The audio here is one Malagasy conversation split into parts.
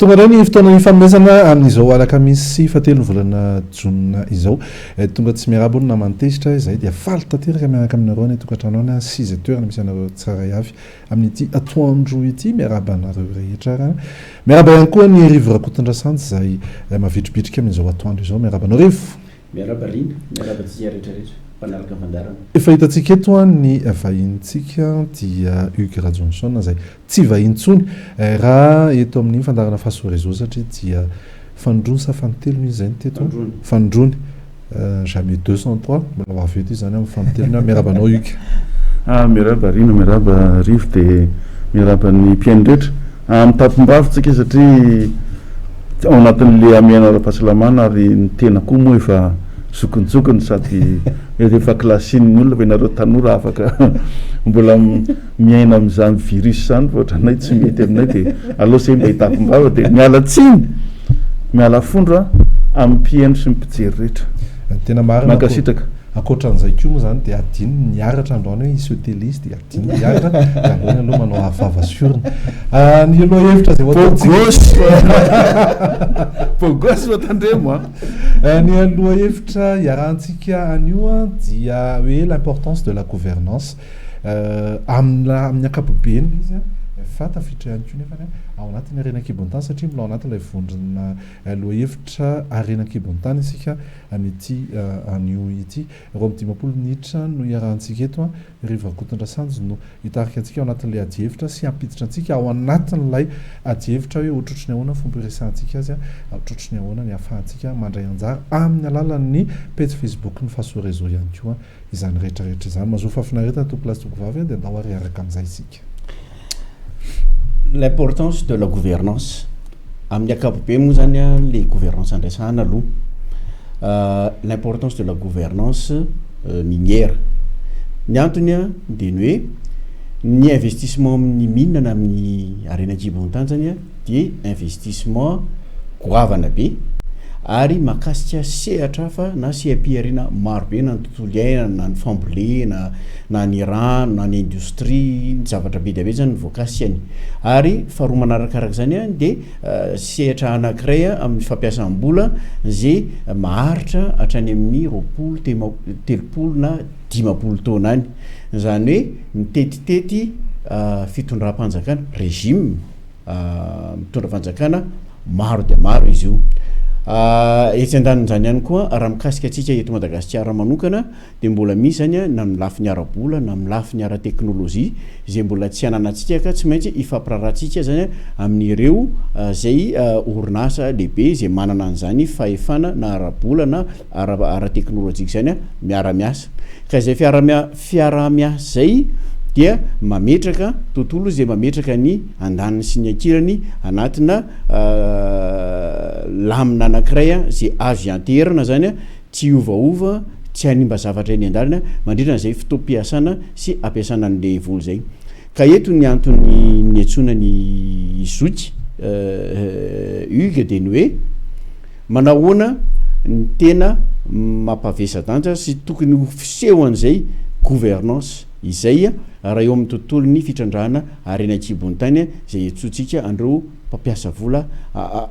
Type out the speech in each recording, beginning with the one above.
tonga indray ny fotoana ifanomezana amin'izao alakamisy fatelo volana jona izao tonga tsy miarabo ny namantezitra izay dia faly tanteraka miaraka aminareo ny tokantrano any 6 toerana misy anareo tsara avy amin'ity atoandro ity miaraba anareo rehetra raha miaraba ihany koa ny rivo Rakotondrasantsy izay mavitribitrika amin'izao atoandro izao miaraba anao rivo miaraba rina miaraba tsika rehetrarehetra mpanaraka fandarana efa hitantsika eto ny vahintsika dia Hugues Johnson izay tsy vahintsony raha eto amin'ny fandarana fahasorezo satria dia fandrony sa fantelo izy zay teto fandrony jamais 203 mbola avy eto izany amin'ny fantelony miaraba anao Hugues miaraba rina miaraba rivo dia miaraba ny mpiaino rehetra mitapimbavitsika satria ao anatin'le amiana ara-pahasalamana ary ny tena koa moa efa zokonjokony sady efa klasin'ny olona fa ianareo tanora afaka mbola miaina amin'izany virus zany fa ohatranay tsy mety aminay dia aleo se mba hitapimbava dia miala tsiny miala fondro amin'ny mpiaino sy ny mpijery rehetra tena marina mankasitraka akoatran'izay koa moa zany dia adiny niaratra androany hoe isy hotelisy dia adiny niaratra aloha aloha manao avava siorina ny aloha hevitra zay pogosy vatandremo ny aloha hevitra iarahantsika anio dia hoe l'importance de la gouvernance amin'ny ankapobeny izy fa tafiditra ihany koa nefa ao anatin'ny arenan-kibon-tany satria mbola ao anatin'ilay vondrona aloha hevitra arenan-kibon-tany isika amin'ity anio ity roa amin'ny 10 minitra no iarahantsika eto rivo Rakotondrasantsy no hitarika antsika ao anatin'ilay adiahevitra sy hampiditra antsika ao anatin'ilay adiahevitra hoe ohatrotry ny ahoana fomba iresantsika azy ohatrotry ny ahoana ny ahafahantsika mandray anjara amin'ny alalan'ny page Facebook ny fahasorezo ihany koa izany rehetrarehetra izany mazofa finaretana tompolasy tokovavy dia andao ariaraka amin'izay isika. L'importance de la gouvernance amin'ny ankapobeny moa zany les gouvernance andraisana aloha l'importance de la gouvernance minière ny antony dia ny hoe ny investissement amin'ny mine na amin'ny arenan-kibon-tany zany dia investissement goavana be ary makasika sehatra fa na sehampiarina maro be na ny tontolo iainana na ny fambolena na ny rano na ny industrie ny zavatra be dia be zany ny voakasikany ary faharoa manarakaraka zany dia sehatra anankiray amin'ny fampiasam-bola zay maharitra hatrany amin'ny 20 na 10 taona any zany hoe mitetitety fitondram-panjakana régime mitondra fanjakana maro dia maro izy io etsy andaniny ihany koa raha mikasika atsika eto Madagasikara manokana dia mbola misy zany na milafiny ara-bola na milafiny ara-teknôlôzia izay mbola tsy ananantsika ka tsy maintsy ifampirarahantsika zany amin'ireo zay orinasa lehibe izay manana an'izany fahefana na ara-bola na ara-teknôlôjika zany miara-miasa ka izay fiara-miasa zay dia mametraka tontolo izay mametraka ny andaniny sy ny ankirany anatina lamina anankiray zay azo ianterana zany tsy ovaova tsy hanimba zavatra eny an-dalana mandritra n'izay fotoam-piasana sy ampiasana an'le voly zay ka eto ny antony niantsona ny zoky Hugues dia ny hoe manahoana ny tena mampavesa-danja sy tokony ho fiseho an'izay gouvernance izay raha eo amin'ny tontolo ny fitrandrahana arenan-kibon-tany zay etsotsika andreo mpampiasa vola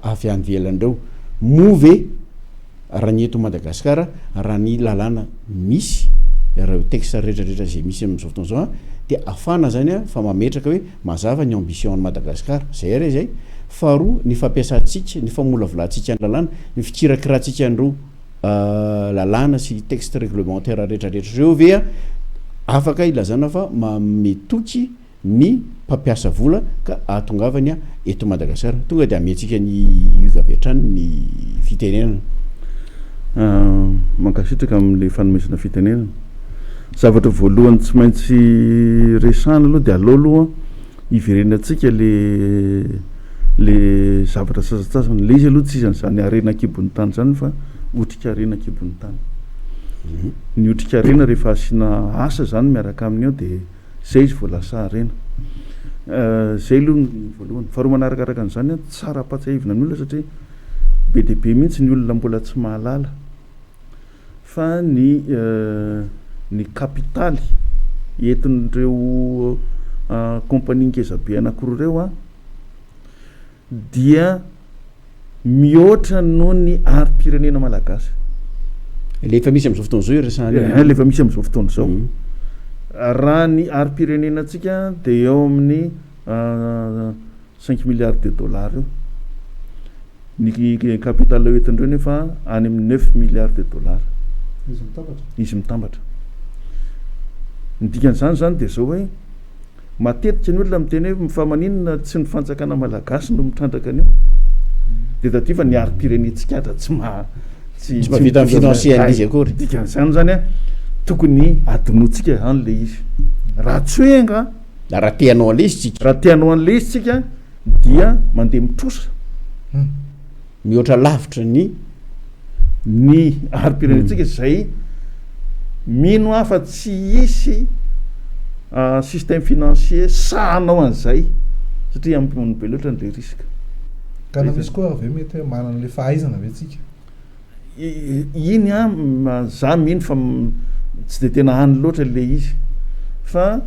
avy any velandreo move raha ny eto Madagasikara raha ny lalàna misy raha texte rehetrarehetra zay misy amin'izao fotoana zao dia afana zany fa mametraka hoe mazava ny ambition ny Madagasikara zay re zay faharoa ny fampiasantsika ny famolavolantsika ny lalàna ny fikirakirahantsika andreo lalàna sy texte réglementaire rehetrarehetra reo vea afaka ilazana fa mametoky ny mpampiasa vola ka ahatongavany eto Madagasikara tonga dia amentsika ny Hugues ny fitenenana mankasitraka amin'le fanomezana fitenenana zavatra voalohany tsy maintsy resana aloha dia aloha iverenantsika le zavatra sasatsasany le izy aloha tsy izany arenan-kibon-tany zany fa otrika arenan-kibon-tany ny otrika arena rehefa asiana asa zany miaraka aminy ao dia zay izy voalasa arena zay aloha ny voalohany faharoa manarakaraka an'izany tsara patsahivina amin'ny olona satria be dia be mihitsy ny olona mbola tsy mahalala fa ny kapitaly entin'ireo compagnie ngeza be anankiroa ireo dia mihoatra noho ny arim-pirenena malagasy le efa misy am'izao fotoana zao resahany le efa misy am'izao fotoana zao raha ny arim-pirenena atsika de eo amin'ny 5 milliards de dollars io ny capital oetindreo nefa any amin'ny 9 milliards de dollars izy mitambatra ny dikan'izany zany de zao hoe matetika ny olona miteny hoe mifamaninona tsy ny fanjakana malagasy no mitrandraka an'io de tadifa ny arim-pirenetsikatra tsy mavita amin'ny financier izy akory dikan'izany zany a tokony adinotsika zany le izy raha tsy hoe nga raha teanao an'le izy tsika raha teanao an'le izy tsika dia mandeha mitrosa mihoatra lavitra ny arim-pirenetsika zay mino afa tsy isy système financier sahanao an'izay satria ampimon'ny be loatra n'le risque ka na misy koa ave mety hoe manana le fahaizana ave tsika iny za mino fa tsy de tena hany loatra le izy fa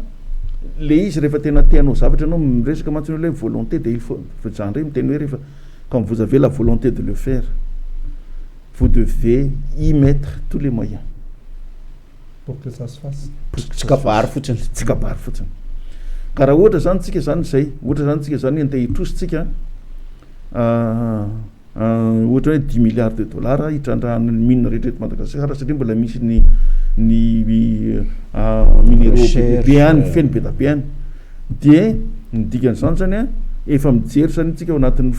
le izy rehefa tena teanao zavatra anao miresaka mantsiny hoe volonté de il faut zany re miteny hoe rehefa quand vous avez la volonté de le faire vous devez y mettre tous les moyens pour que ça se fasse tsy kabary fotsiny ka raha ohatra zany tsika zany zay ohatra zany tsika zany andeha hitrositsika ohatra hoe 10 milliards de dollars hitrandrahana ny mine rehetrety Madagasikara satria mbola misy ny minéraux be any feno be tabe any de ny dikan'izany zany a efa mijery zany tsika ao anatin'ny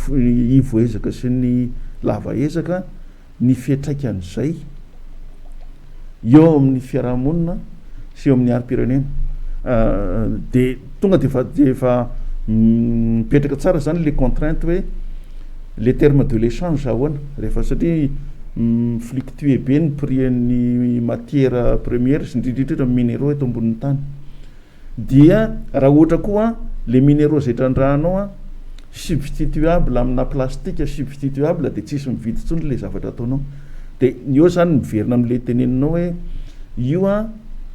ivo ezaka sy ny lava ezaka ny fiatraikan'izay eo amin'ny fiarahamonina sy eo amin'ny arim-pirenena de tonga de efa mipetraka tsara zany le contrainte hoe les termes de l'échange ahoana rehefa satria fluctue be ny prix ny matière première sy indrindrindrindra minéraux eto ambonin'ny tany dia raha ohatra koa le minéraux zay trandrahanao a substituable amina plastique substituable de tsisy mividy tsony le zavatra ataonao de eo zany miverina am'le teneninao hoe io a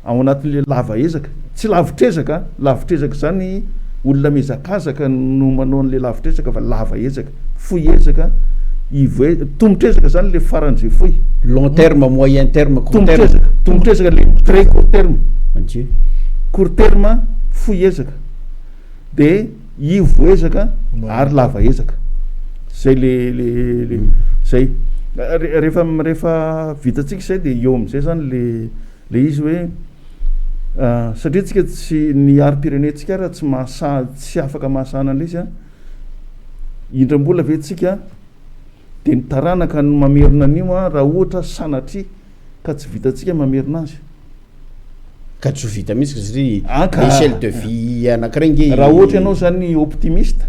ao anatin'le lava ezaka tsy lavitrezaka zany olona mezakazaka no manao an'le lavitrezaka fa lava ezaka fohy ezaka tombotrezaka zany le faran'zay fohy long terme moyen terme tombotrezaka le très court terme court terme fohy ezaka de ivo ezaka ary lava ezaka zay le zay rehefa vitatsika zay de eo am'izay zany le izy hoe satria tsika tsy ny arim-pirenetsika raha tsy afaka mahasahana an'le izy a indrambola ve tsika de ny taranaka no mamerina an'io a raha ohatra sanatry ka tsy vitatsika mamerina azy ka tsy ho vita mihitsy satria échelle de vie anankiray raha ohatra ianao zany optimiste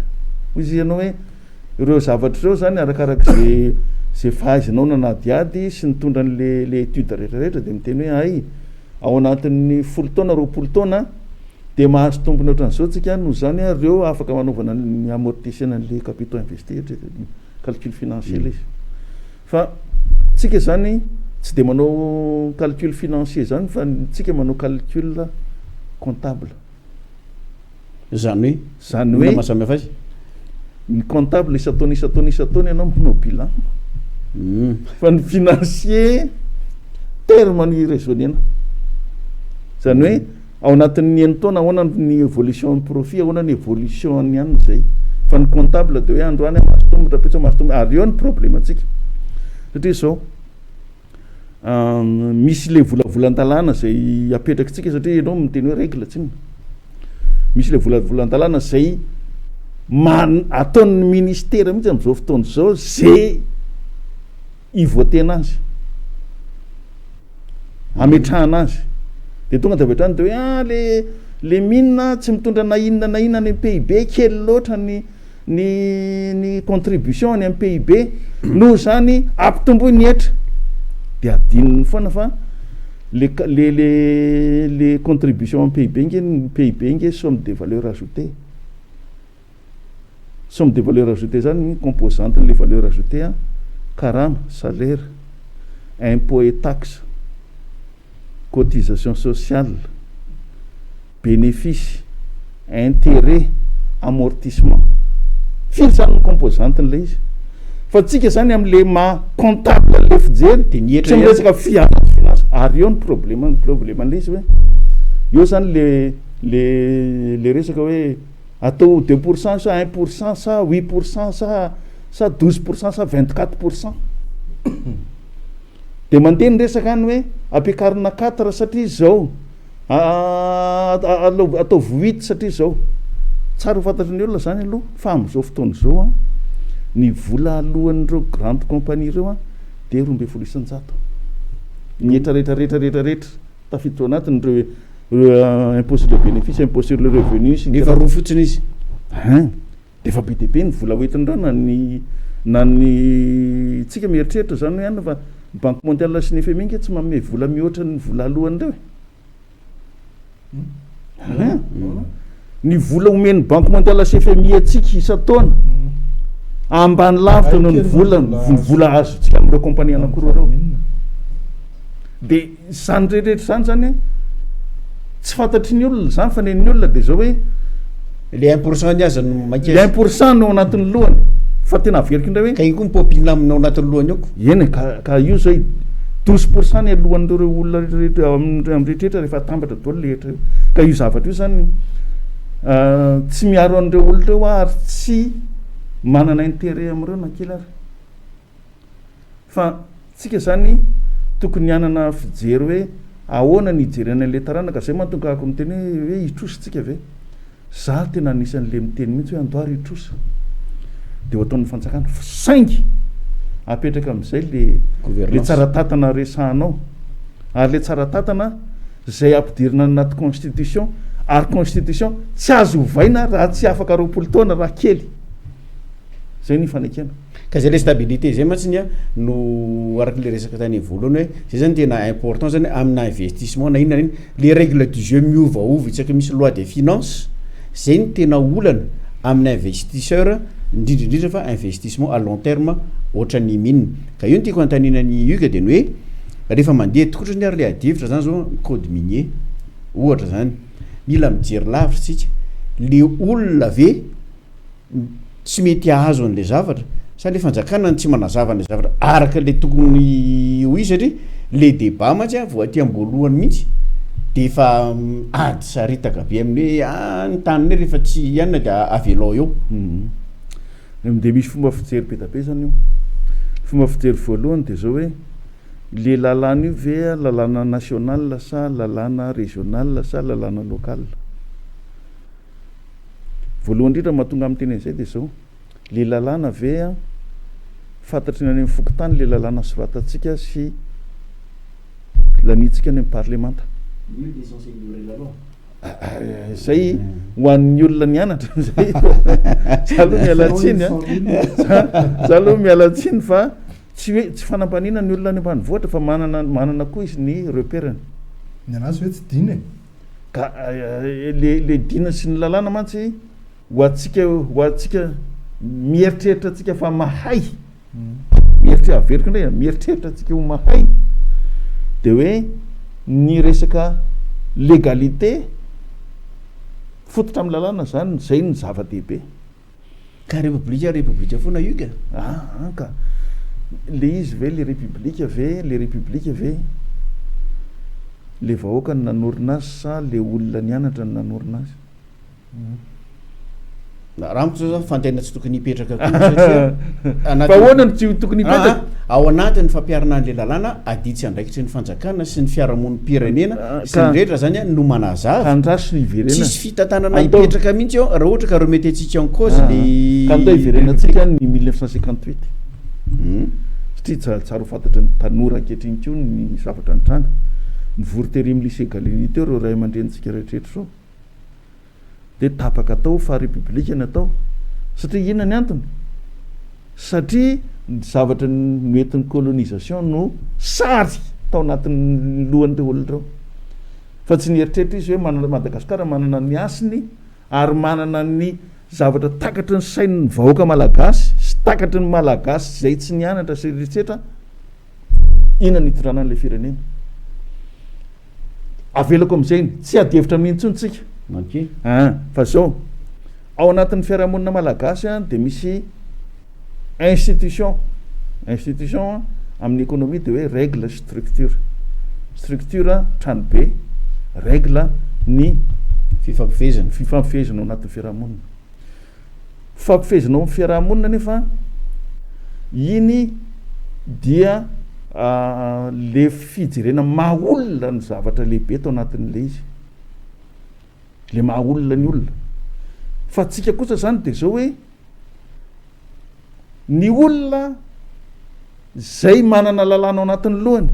izy ianao hoe ireo zavatra ireo zany arakarak'zay fahaizanao nanadiady sy nitondra n'le étude rehetrarehetra de miteny hoe ay ao anatin'ny 10 taona 20 taona de mahazo tombony ohatran'izao tsika no zany a reo afaka manaovana ny amortissena n'le capitaux investir calcul financier le izy fa tsika zany tsy de manao calcul financier zany fa tsika manao calcul comptable zany hoe mahasamihafa azy ny comptable isataony ianao manao bilan fa ny financier terme ny raisonnena zany hoe ao anatin'ny eny taona ahoana ny évolution profit ahoana ny évolution ny any zay fa ny comptable de hoe androany mahasotombotra petsa mahasotombotra ary eo ny problème atsika satria zao misy le volavolan-dalàna zay apetraky tsika satria ianao miteny hoe règle tsiny misy le volavolan-dalàna zay ataon'ny ministère mihitsy am'izao fotoana zao zay ivoatena azy ametrahana azy de tonga de avy hatrany de hoe le mine tsy mitondra na inona any PIB kely loatra ny contribution any amin'ny PIB noho zany ampitomboy ny etra de adininy foana fa le contribution amin'ny PIB nge somme de valeur ajoutée somme de valeur ajoutée zany composante le valeur ajoutée a karama salaire impôt et taxe cotisation sociale bénéfice intérêt amortissement firy zany ny composante n'le izy fa tsika zany am'le ma comptable le fijery De nietra tsy ihany. miresaka fiavana finance ary eo ny problème izy hoe eo zany le resaka hoe atao 2% sa 1% sa 8% sa 12% sa 24% de mandeha ny resaka any hoe ampiakarina 4 satria zao atao voit satria zao tsara ho fantatry ny olona zany aloha fa am'izao fotoana zao a ny vola alohan'ireo grande compagnie ireo a de 2,7 ny rehetra tafiditra ao anatiny reo impôt sur le bénéfice, impôt sur le revenu nefa roa fotsiny izy de efa be deabe ny vola hoentin'ireo na ny tsika mieritreritra zany hoe any fa banque mondiale sy ny FMI tsy manome vola mihoatra ny vola alohan'ireo ny vola omeny banque mondiale sy FMI atsika isa-taona ambany lavitra no ny vola azo tsika am'ireo compagnie anankiroa reo de zany rehetra zany tsy fantatry ny olona zany fa nen'ny olona de zao hoe le 1% ny azany le 1% no anatin'ny lohany fa tena averiko indray hoe ka iny koa mipopilina aminao anatin'ny lohany eo eny ka io zay 12% ny alohan'ireo olona am'rehetrrehetra rehefa atambatra daholo le hetra io ka io zavatra io zany tsy miaro an'ireo olona reo ary tsy manana intérêt am'ireo na kely ary fa tsika zany tokony anana fijery hoe ahoana ny ijerena an'le taranaka zay mahatonga ako miteny hoe hitrosatsika ve za tena anisan'le miteny mihitsy hoe andoary hitrosa de ho ataon'ny fanjakana saingy apetraka am'izay le tsaratatana resahanao ary le tsaratatana zay ampidirina anaty constitution ary constitution tsy azo hovaina raha tsy afaka 20 taona raha kely zay ny fanekena ka zay le stabilité zay matsiny a no arak'le resaka tany voalohany hoe zay zany tena important zany amina investissement na inona iny le règle du jeu miovaova itsaka misy loi des finances zay ny tena olana amina investisseur indrindrindrindra fa investissement à long terme ohatrany minina ka io ny tiako antaninany ioka de ny hoe rehefa mandeha tokotra ny ary le adivitra zany zao code minier ohatra zany mila mijery lavitra tsika le olona ve tsy mety ahazo an'le zavatra sa le fanjakana ny tsy manazava n'le zavatra araka le tokony ho izy satria le débat matsy a voaty amboalohany mihitsy de efa ady saritaka be amin'ny hoe ny taniny rehefa tsy ianina de avelao eo de misy fomba fijery be da be zany io fomba fijery voalohany de zao hoe le lalàna io ve lalàna national sa lalàna régional sa lalàna local voalohany indrindra mahatonga amin'ny teny an'izay de zao le lalàna ve a fantatry ny any amin'ny fokotany le lalàna soratantsika sy lanitsika any amin'ny parlemanta zay ho an'ny olona ny anatra zay za aloha mialatsiny za aloha mialatsiny fa tsy hoe tsy fanampanina ny olona any ambanivohatra fa manana koa izy ny repérany ny anazy hoe tsy dina ka le dina sy ny lalàna mantsy ho atsika mieritreritra atsika fa mahay mieritra averiko indray mieritreritra atsika ho mahay de hoe ny resaka légalité fototra amin'ny lalàna zany zay ny zava-dehibe ka république foana io ka ka le izy ve le république ve le vahoaka ny nanorina azy sa le olona ny anatra ny nanorina azy raha miko zao fantaina tsy tokony hipetraka satria fa ahoana no tsy tokony hipetraka ao anatiny fampiarana an'le lalàna aditsy andraikitry ny fanjakana sy ny fiarahamon'ny pirenena sy ny rehetra zany a no manazava andraso ny iverena tsisy fitantanana hipetraka mihitsy ao raha ohatra ka remetty atsika en cause le ka atao iverenatsika ny 1958 satria tsara ho fantatra ny tanora ankehitriny ko ny zavatra nitranga mivory tery amin'ny lycée Galilée teo reo ray aman-drenitsika rehetrarehetra zao de tapaka atao fa république natao satria inona ny antony satria ny zavatra noentin'ny colonisation no sary tao anatin'ny lohan'ireo olona reo fa tsy nieritreritra izy hoe manana Madagasikara manana ny asiny ary manana ny zavatra takatry ny sain'ny vahoaka malagasy sy takatry ny malagasy zay tsy nianatra sy rehetrarehetra inona ny itondranan'le firenena avelako am'izay tsy adihevitra mihintsontsika fa zao ao anatin'ny fiarahamonina malagasy a de misy institution amin'ny économie de hoe règle structure tranobe règle ny fifampifehezana ao anatin'ny fiarahamonina fifampifehezana ao amin'ny fiarahamonina nefa iny dia le fijerena mahaolona ny zavatra lehibe tao anatin'le izy le mahaolona ny olona fa tsika kosa zany de zao hoe ny olona zay manana lalàna ao anatin'ny lohany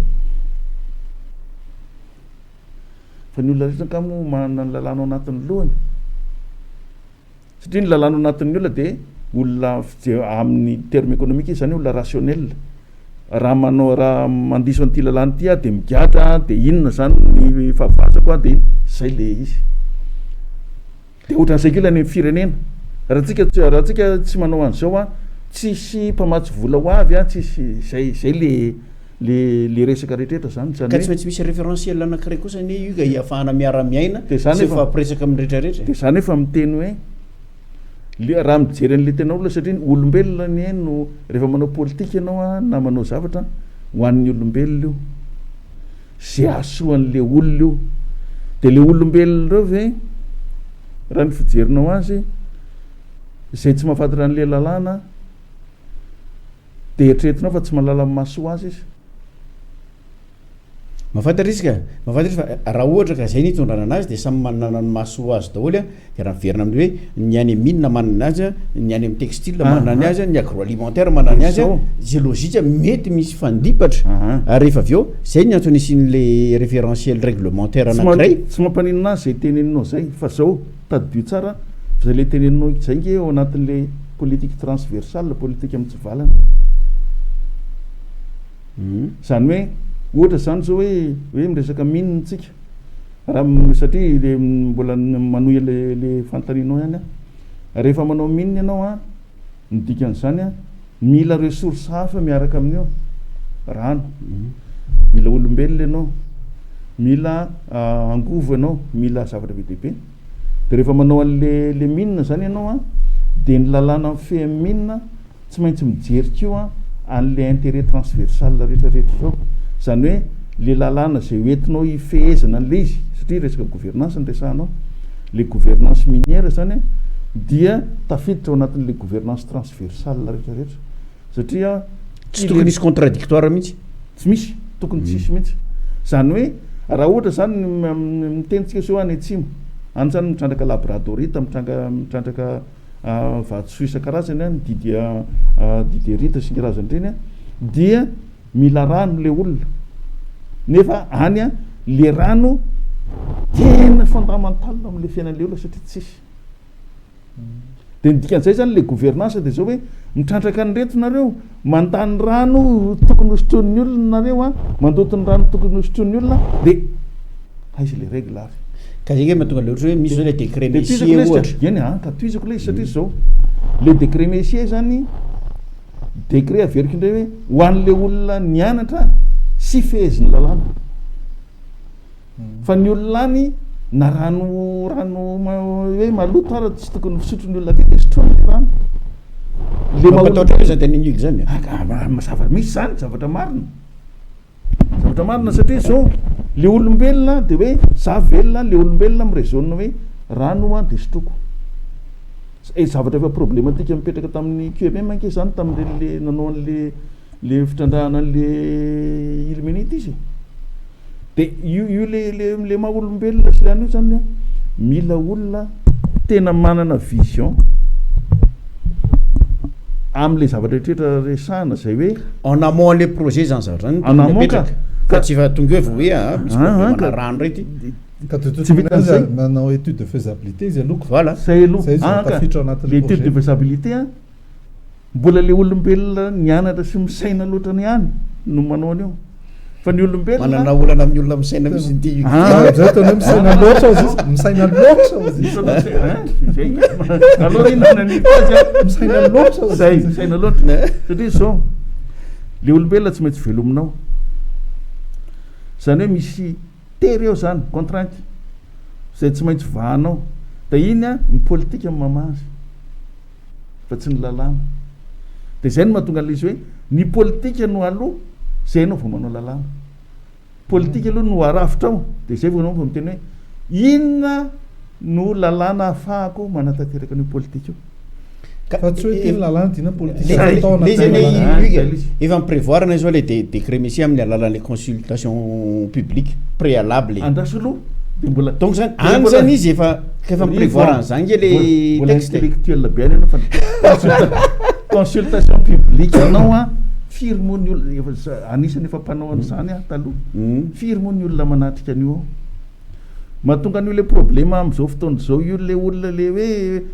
fa ny olona rehetra ka moa manana ny lalàna ao anatin'ny lohany satria ny lalàna ao anatin'ny olona de olona amin'ny terme économique izy zany olona rationnel raha manao raha mandiso an'ity lalàna ity de migatra de inona zany ny fahavazako de zay le izy de ohatran'izay kila ny firenena raha tsika tsy manao an'izao tsisy mpamatsy vola ho avy tsisy zay le resaka rehetrrehetra zany ka tsy maintsy misy référentiel anankiray kosa ny io ahafahana miara-miaina sy fahampiresaka amin'ny rehetrarehetra de zany efa miteny hoe raha mijery an'le tena olona satria olombelona ny no rehefa manao politika ianao na manao zavatra ho an'ny olombelona io zay asoan'le olona io de le olombelona reo ve raha ny fijerinao azy zay tsy mahafantatra an'le lalàna de eritreretinao fa tsy mahalala mahasoa azy izy mahafantatra izy fa raha ohatra ka zay nitondrana anazy de samy manana ny mahasoa azy daholo de raha miverina amin'ny hoe ny any mine manana azy ny any amin'ny textile manana azy ny agroalimentaire manana azy zay logika mety misy fandipatra ary rehefa avy eo zay ny antony isin'le référentiel réglementaire anankiray tsy mampaninina azy zay teneninao zay fa zao taddio tsara zay le teneninao zay nge ao anatin'le politique transversale politique am'tsivalana zany hoe ohatra zany zao hoe miresaka mine tsika raha satria le mbola manohy le fantaninao ihany rehefa manao mine ianao ny dikan'izany mila ressource hafa miaraka amin'io rano mila olombelona ianao mila angovo ianao mila zavatra be dehibe de rehefa manao an'le mine zany ianao de ny lalàna fe mine tsy maintsy mijerik'io an'le intérêt transversal rehetrarehetra zao zany hoe le lalàna zay hoentinao ifehezana an'le izy satria resaka gouvernance ny resahanao le gouvernance minière zany dia tafiditra ao anatin'le gouvernance transversale rehetrarehetra satria tsy tokony misy contradictoire mihitsy tsy misy tokony tsisy mihitsy zany hoe raha ohatra zany mitenitsika so any atsimo any zany mitrandraka labradorita mitrandraka vatsoa isan-karazany diderita sy ny karazany reny dia mila rano le olona nefa any le rano tena fondamental am'le fiainan'le olona satria tsisy de nidikan'izay zany le gouvernance de zao hoe mitrandraka ny retonareo mandany rano tokony hosotron'ny olona nareo mandotony rano tokony hosotron'ny olona de aizy le règle avy ka zay mahatonga le ohatra hoe misy zao le décret messier ohatra eny ka toizako le izy satria zao le décret messier zany décret averiky indray hoe ho an'le olona nianatra sy feheziny lalàna fa ny olona any na rano hoe maloto ara tsy tokony fisotron'ny olona ty de sotroany le rano le mampatahotra zany tenin'io zany mazava misy zany zavatra marina satria zao le olombelona de hoe za velona le olombelona mirezaonina hoe rano de sotroko zavatra efa problématika mipetraka tamin'ny QMM anke zany tamin'le nanao an'le fitrandrahana an'le ilmenite izy de io le maha olombelona sy le any io zany mila olona tena manana vision am'le zavatra rehetrrehetra resahana zay hoe en amont les projets zany zavatra zany en amont ka tsy fa tonga hoe hoe misy problème rano rety manao étude de faisabilité izy aloko voilà zay l'étude de faisabilité mbola le olombelona nianatra sy misaina loatra ny any no manao an'io fa ny olombelona manana olana amin'ny olona misaina misy ty misaina loatra misaina loatra misaina loatra satria zao le olombelona tsy maintsy velominao zany hoe misy tery eo zany contrainte zay tsy maintsy vahanao da iny ny politika mamazy fa tsy ny lalàna dia zay no mahatonga an'ilay izy hoe ny politika no aloha zay anao vao manao lalàna politika aloha no arafitra ao dia zay vao anao fa miteny hoe inona no lalàna ahafahako manatanteraka ny politika io fa tsy hoe teny lalàna dina politique efa miprévoirana izy le décret misy amin'ny alalan'le consultation publique préalable andraso aloha dia mbola donc zany any zany izy efa miprévoirana zany le texte intellectuel be any anao fa consultation publique anao a firy moa ny olona anisany efa mpanao an'izany a taloha firy moa ny olona manatrika an'io mahatonga an'io le problème am'izao fotoana zao io le olona le hoe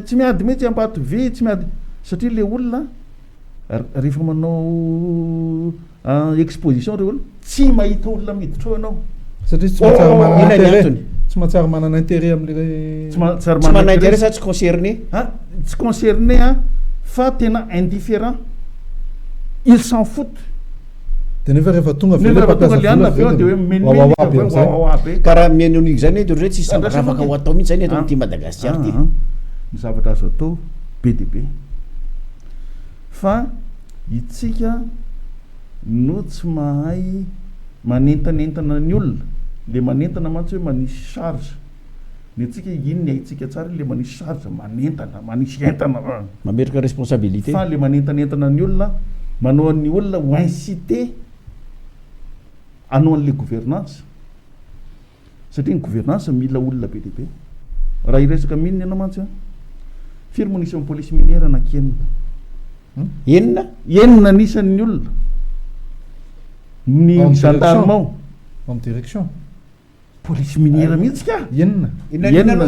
tsy miady mihitsy ambato ve tsy miady satria le olona rehefa manao exposition re olona tsy mahita olona miditra eo anao satria tsy mahatsara manana intérêt am'le tsy manana intérêt sa tsy concerné tsy concerné a fa tena indifférent il s'en fout de nefa rehefa tonga lianina aveo de hoe karaha mihaino an'io zany hoe tsy zavatra afaka ho atao mihitsy zany eto am'ty Madagasikara ty ny zavatra azo atao be de be fa itsika no tsy mahay manentanentana ny olona le manentana mantsy hoe manisy charge ny atsika iny ny aitsika tsara le manisy charge manentana manisy entana mamerika responsabilité fa le manentanentana ny olona manao an'ny olona ho incité anao an'le gouvernance satria ny gouvernance mila olona be dehibe raha iresaka mininy ianao mantsy a firy mo nisy amin'ny police minière anankienina enina nisan'ny olona ny gendarme ao en direction police minière mihitsy ka enina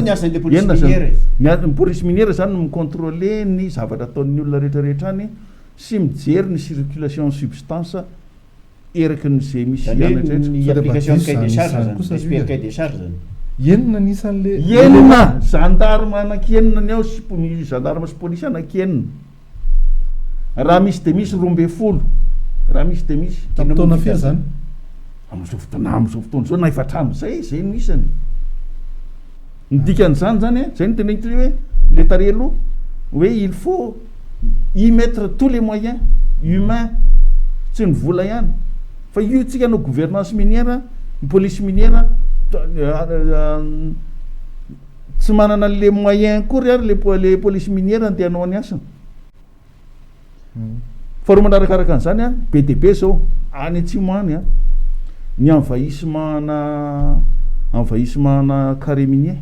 ny asan'le police minière ny police minière zany no micontrôler ny zavatra ataon'ny olona rehetrarehetra any sy mijery ny circulation substance eraky nyzay misy ny application cahier de charge zany SPR cahier de charge zany enina nisan'le enina gendarme anakienina ny ao sy gendarme sy police anakienina raha misy de misy 12 raha misy de misy tamin'taona firy zany am'izao fotoana zao na efatrano zay no isany nidikan'izany zany zay no tenenitry hoe le tarelo hoe il faut y mettre tous les moyens humains tsy ny vola ihany fa io tsika no gouvernance minière ny police minière tsy manana le moyen kory ary le police minière andehanao any asana fa ro manarakaraka an'izany a be de be zao any atsimo any a ny envahissement carré minier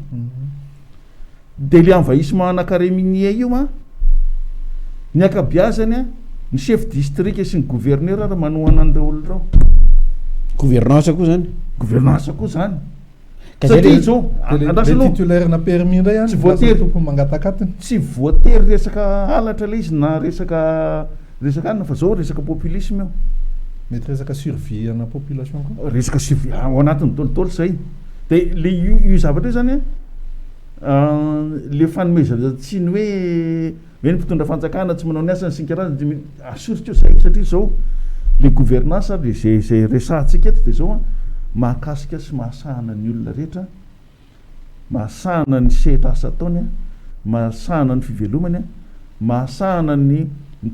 de le envahissement carré minier io a ny akabiazany a ny chef district sy ny gouverneur ary manohana an'ireo olona reo gouvernance koa zany satria zao titulaire na permis indray any tsy voatery tompo mangatakatiny tsy voatery resaka halatra le izy na resaka anina fa zao resaka populisme io mety resaka survie ana population koa resaka survie ao anatin'ny tolotolo zay de le io zavatra io zany le fanomezantsiny hoe ny mpitondra fanjakana tsy manao ny asany synkaraza asoritra io zay satria zao le gouvernance le zay resantsika eto de zao mahakasika sy mahasahana ny olona rehetra mahasahana ny sehatra asa ataony mahasahana ny fivelomany mahasahana ny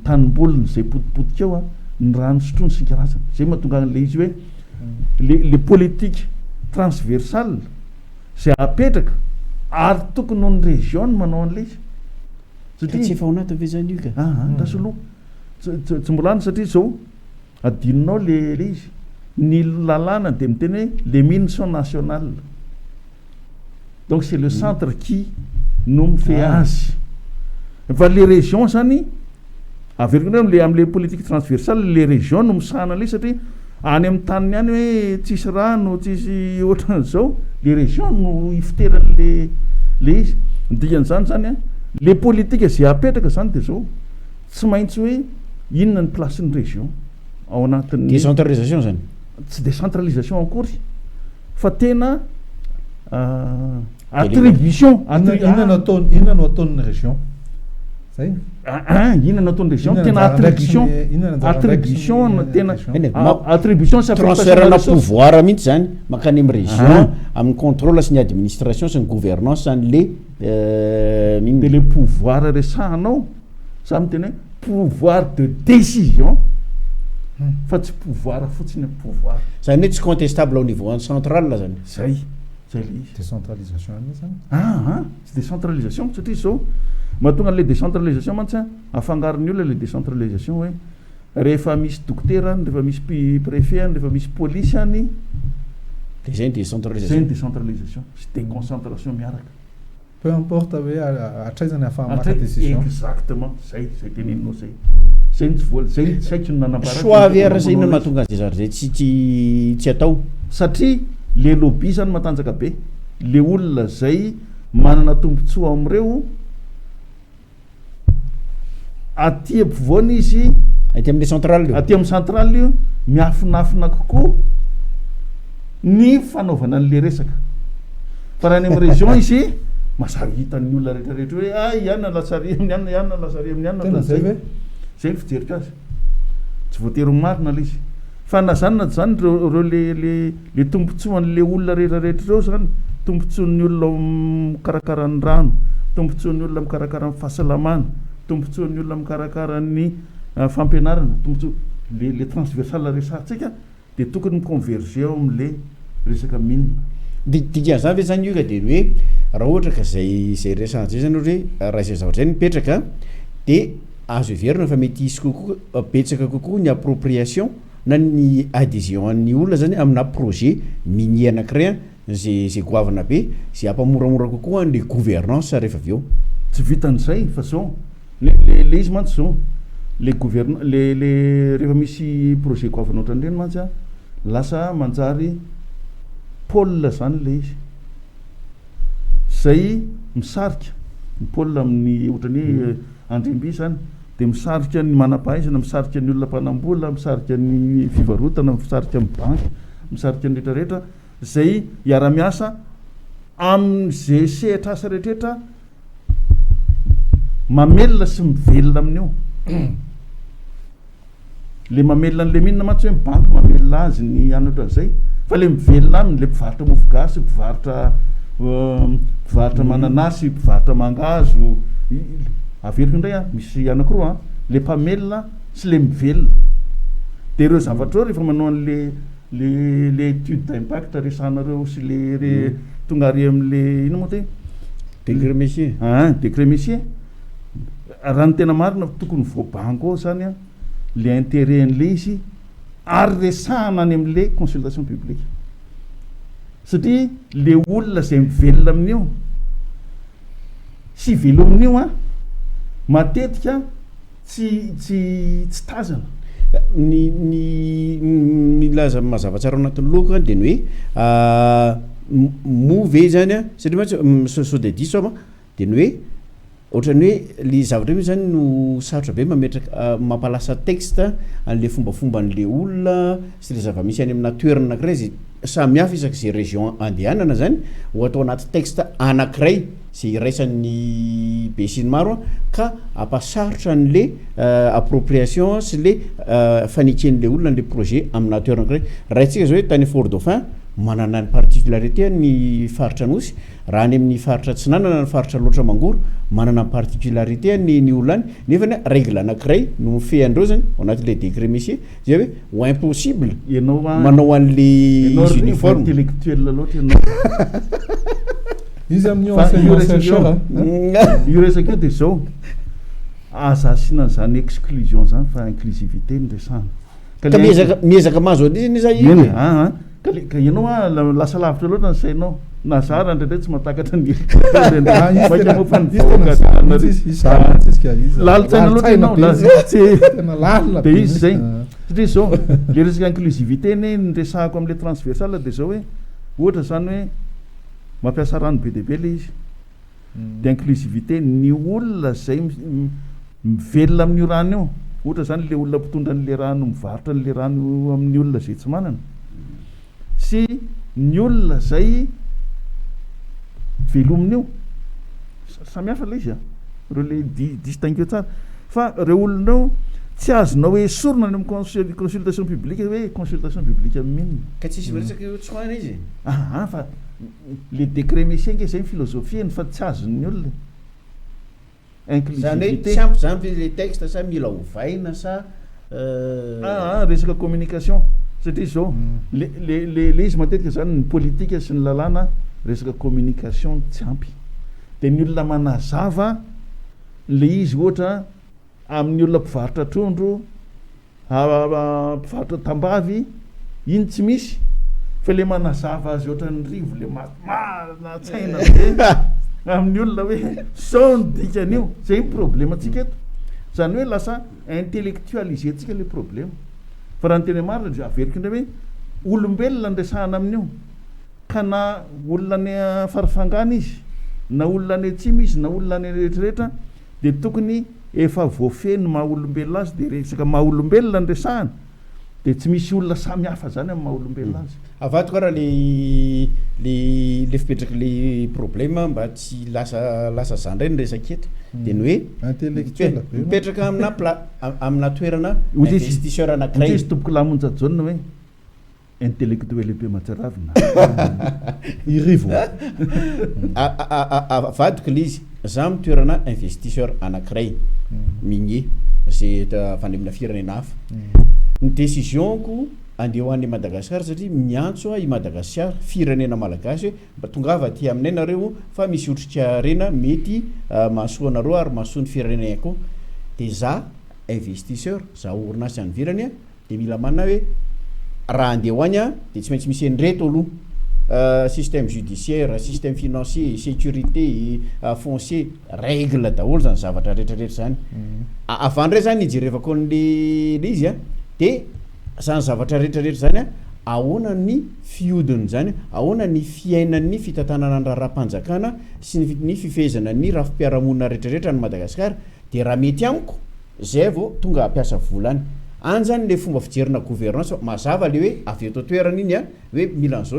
tanimbolony zay potipotika eo ny rano sotrony synkarazana zay mahatonga an'le izy hoe le politique transversale zay apetraka ary tokony ho ny région no manao an'le izy tsy efa onaty ve zany io ka ndasoloha tsy mbola any satria zao adinonao le izy ny lalàna de miteny hoe les mines sont nationales donc c'est le centre qui no mifeh azy fa les régions zany averiko le am'le politique transversale les régions no misahana le satria any amin'ny taniny any hoe tsisy rano tsisy ohatran'izao les régions no ifiteran'le izy dikan'izany zany le politique zay apetraka zany de zao tsy maintsy hoe inona ny placen'ny région ao anatin'ny décentralisation zany tsy décentralisation akory fa tena attribution inona no ataon'ny région zay inona no ataon'ny région tena attribution tena attribution sy transferana pouvoir mihitsy zany makany amin'ny région amin'ny contrôle sy ny administration sy ny gouvernance zany le le pouvoir resahanao samy tena pouvoir de décision fa tsy pouvoir fotsiny pouvoir zany hoe tsy contestable au niveau central zany zay le izy décentralisation zany tsy décentralisation satria zao mahatonga le décentralisation mantsy afangarony olona le décentralisation hoe rehefa misy dokotera any rehefa misy préfet any rehefa misy police any de zay décentralisation sy déconcentration miaraka peu importe hoe atraizany afahamaka décision exactement zay teneninao zay tsy vola zay saiko nanambaraka choix VR zay inona mahatonga azy zay tsy atao satria le lobby zany matanjaka be le olona zay manana tombontsoa am'ireo aty ampovoany izy aty amin'ny central io aty amin'ny central io miafinafina kokoa ny fanaovana an'le resaka fa raha ny amin'ny région izy masary hitan'ny olona rehetrarehetra hoe iana lasari amin'ny anina iana lasari amin'ny anina zay ve zay ny fijerika azy tsy voatery marina le izy fa na zany na zany reo le tombontsoan'le olona rehetrarehetra reo zany tombontsoan'ny olona mikarakara ny rano tombontsoan'ny olona mikarakara ny fahasalamana tombontsoan'ny olona mikarakara ny fampianarana tombotso le transversal resantsika de tokony miconverger ao am'le resaka minina dikan'izany ve zany io ka de hoe raha ohatra ka zay resantsy zay zany hoe raha izay zavatra zay mipetraka de azo heverina fa mety isy kokoa betsaka kokoa ny appropriation na ny adhésion an'ny olona zany amina projet minier anankiray zay goavana be zay ampamoramora kokoa an'le gouvernance rehefa avy eo tsy vitan'izay fa zao le izy mantsy zao le rehefa misy projet goavana ohatran'ireny mantsy lasa manjary pôle zany le izy zay misarika ny pôle amin'ny ohatrany hoe andrimby zany de misarika ny manam-pahaizana misarika ny olona mpanambola misarika ny fivarotana misarika amin'ny banky misarika ny rehetrarehetra zay iara-miasa am'zay sehatra asa rehetrarehetra mamelona sy mivelona amin'io le mamelona an'le minina mantsy hoe banky mamelona azy ny anatra an'izay fa le mivelona aminy le mpivarotra mofogasy mpivarotra mananasy mpivarotra mangazo averiko indray misy anankiroa le mpamelona sy le mivelona de ireo zavatra reo rehefa manao an'le le étude d'impact resanareo sy le tonga ary am'le ino moa te décret messier décret messier raha ny tena marina tokony voabango ao zany le intérêt an'le izy ary resahana any am'le consultation publique satria le olona zay mivelona amin'io sy velo amin'io matetika tsy tazana ny laza mazavatsara anatin'ny loka de ny hoe move zany satria mantsy so de diso de ny hoe ohatrany hoe le zavatra io zany no sarotra be mametraka mampalasa texte an'le fombafomba an'le olona sy le zava-misy any amina toerana anankiray zay samy hafa isaky zay région andehanana zany ho atao anaty texte anankiray zay iraisan'ny be sy ny maro ka ampasarotra an'le appropriation sy le faneken'le olona an'le projet amina toerana anankiray raha itsika zao hoe tany Fort Dauphin manana ny particularité ny faritra anosy raha any amin'ny faritra tsy nanana ny faritra loatra mangoro manana ny particularité ny olona any nefa ny règle anankiray no mifehandreo zany ao anatin'le décret messier zay hoe ho impossible manao an'le uniforme intellectuel loatra ianao izy amin'ny io resaka io de zao azasiana zany exclusion zany fa inclusivité ny resana ka miezaka mahazo an'izany zay ka ianao lasa lavitra loatra ny sainao na zara ndraindray tsy mahatakatra ny lalitsaina loatra ianao de izy zay satria zao le resaka inclusivité ny resahako am'le transversal de zao hoe ohatra zany hoe mampiasa rano be de be le izy de inclusivité ny olona zay mivelona amin'io rano io ohatra zany le olona mpitondra an'le rano mivarotra an'le rano amin'ny olona zay tsy manana sy ny olona zay velomin'io samihafa le izy reo le distingue tsara fa reo olonao tsy azonao hoe sorona ny amin'ny consultation publique hoe consultation publique amin'inona ka tsisy miresaka io tsoana izy fa le décret messier nge zay philosophie ny fa tsy azon'ny olona inclusivité. Tsy ampy zany le texte sa mila ovaina sa resaka communication satria zao le izy matetika zany ny politika sy ny lalàna resaka communication tsy ampy de ny olona manazava le izy ohatra amin'ny olona mpivarotra trondro mpivarotra tambavy iny tsy misy fa le manazava azy ohatra ny rivo le marina tsaina amin'ny olona hoe sao ny dikan'io zay problème atsika eto zany hoe lasa intellectualiser tsika le problème fa raha ny tena marina de averiko indray hoe olombelona andresahana amin'io ka na olona ny farafangana izy na olona ny atsimo izy na olona ny rehetrarehetra de tokony efa voafeny maha olombelona azy de resaka maha olombelona andresahana de tsy misy olona samy hafa zany amin'ny maha olombelona azy avadiko raha le fipetraky le problème mba tsy lasa zany ndray ny resaka eto de ny hoe intellectuel mipetraka amina toerana investisseur anankiray izy tompoko lamonjajaona hoe intellectuel be matsaravina irivo avadiko le izy za mitoerana investisseur anankiray migné zay fandemina firenena hafa ny décisionko andeha ho an'ny Madagasikara satria miantso i Madagasikara firenena malagasy hoe mba tongava aty aminay nareo fa misy otrika rena mety mahasoa anareo ary mahasoa ny firenena koa de za investisseur za orinasa nivirany de mila manana hoe raha andeha ho any de tsy maintsy misy endreto aloha système judiciaire système financier sécurité foncier règle daholo zany zavatra rehetrarehetra zany avandray zany ijerevako an'le izy de zany zavatra rehetrarehetra zany ahoana ny fiodiny zany ahoana ny fiainan'ny fitantanana ny raharam-panjakana sy ny fifehezana ny rafi-piarahamonina rehetrarehetra ny Madagasikara de raha mety amiko zay vao tonga ampiasa volany any zany le fomba fijerina gouvernance mazava le hoe avy eto toerana iny hoe milan'zao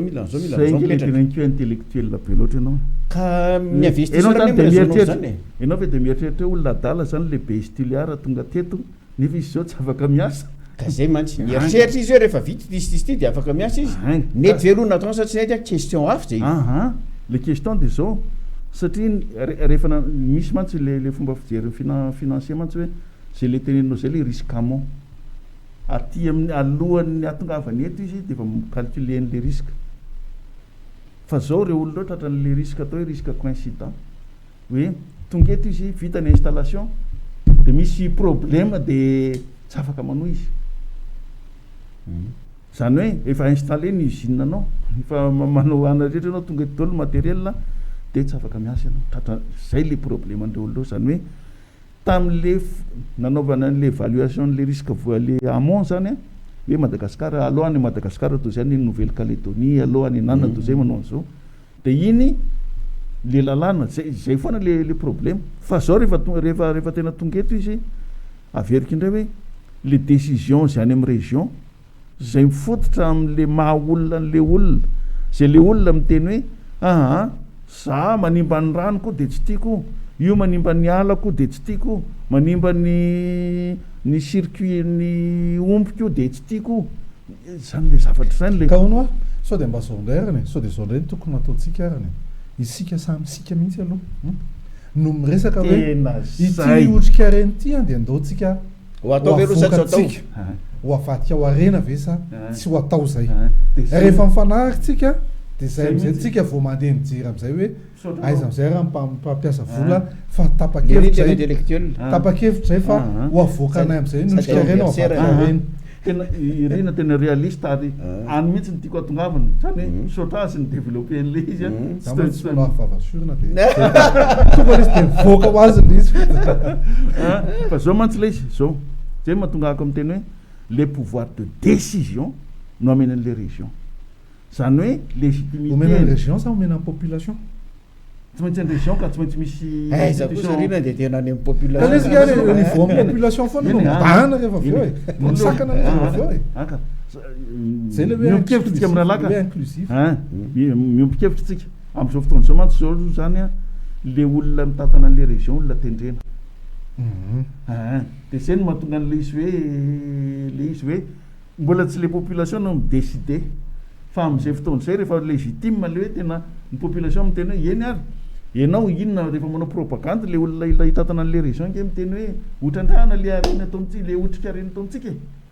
intellectuel be loatra ianao ka miinvestisseur zany ianao ve de mieritreritra olona adala zany le be stiliara tonga teto nefa izy zao tsy afaka miasa ka zay mantsy mieritreritra izy hoe rehefa vita ty de afaka miasa izy nety velona atao satria nety question hafa zay le question de zao satria rehefa misy mantsy le fomba fijeriny financier mantsy hoe zay le teneninao zay le risque amont aty amin'ny alohan'ny atongavany eto izy de efa calculer an'le risque fa zao reo olona tratra an'le risque atao hoe risque coïncident hoe tonga eto izy vita ny installation de misy problème de tsy afaka manohy izy zany hoe efa installé ny usine anao efa manao ana rehetra anao tonga eto daholo matériel de tsy afaka miasa ianao tratra zay le problème andreo olona zany hoe tam'le nanaovana an'le évaluation le risque le amont zany hoe Madagasikara alohany Madagasikara toy zany Nouvelle Calédonie alohany nanana toy zay manao an'izao de iny le lalàna zay foana le problème fa zao rehefa tena tonga eto izy averika indray hoe le décision zay any amin'ny région zay mifototra am'le maha olona an'le olona zay le olona miteny hoe za manimba ny rano koa de tsy tiako io manimba ny alako de tsy tiako manimba ny circuit ny ombiko de tsy tiako zany le zavatra zany le kaonoa sao de mba zao ndray arany sao de zao ndray ny tokony ataontsika arany isika samysika mihitsy aloha no miresaka hoe ity otrika reny ty de andaotsika ho atao ve loha satao ho avadika ho arena ve sa tsy ho atao zay rehefa mifanaritsika de zay amizay tsika vao mandeha mijery amizay hoe aiza amizay raha mpampiasa vola fa tapakevitra zay fa ho avoaka anay amizay notrika rena hoavadika tena irena tena réaliste ary any mihitsy ny tiako atongavany zany hoe misaotra azy ny développé an'le izy vavasurna de tokony izy de mivoaka ho azy le izy fa zao mantsy le izy zao zay mahatongako amin'ny teny hoe les pouvoirs de décision no amena an'le région zany hoe légitimité omena ny région sa omena ny population tsy maintsy ny région ka tsy maintsy misy za kosa rina de tena any amin'ny population niveau amin'ny population foana mbana rehefa aveo e misakana rehefa aveo e zay le hoe miopikevitra amina laka inclusif miopikevitra tsika am'izao fotoana zao mantsy zao zany le olona mitantana an'le région olona tendrena de zay no mahatonga an'le izy hoe mbola tsy le population no midécider fa am'izay fotoana zay rehefa légitime le hoe tena ny population miteny hoe eny ary ianao inona rehefa manao propagande le olona ila hitatana an'le région nke miteny hoe otrandrahana le areny atao amitsika le otrika areny atao amitsika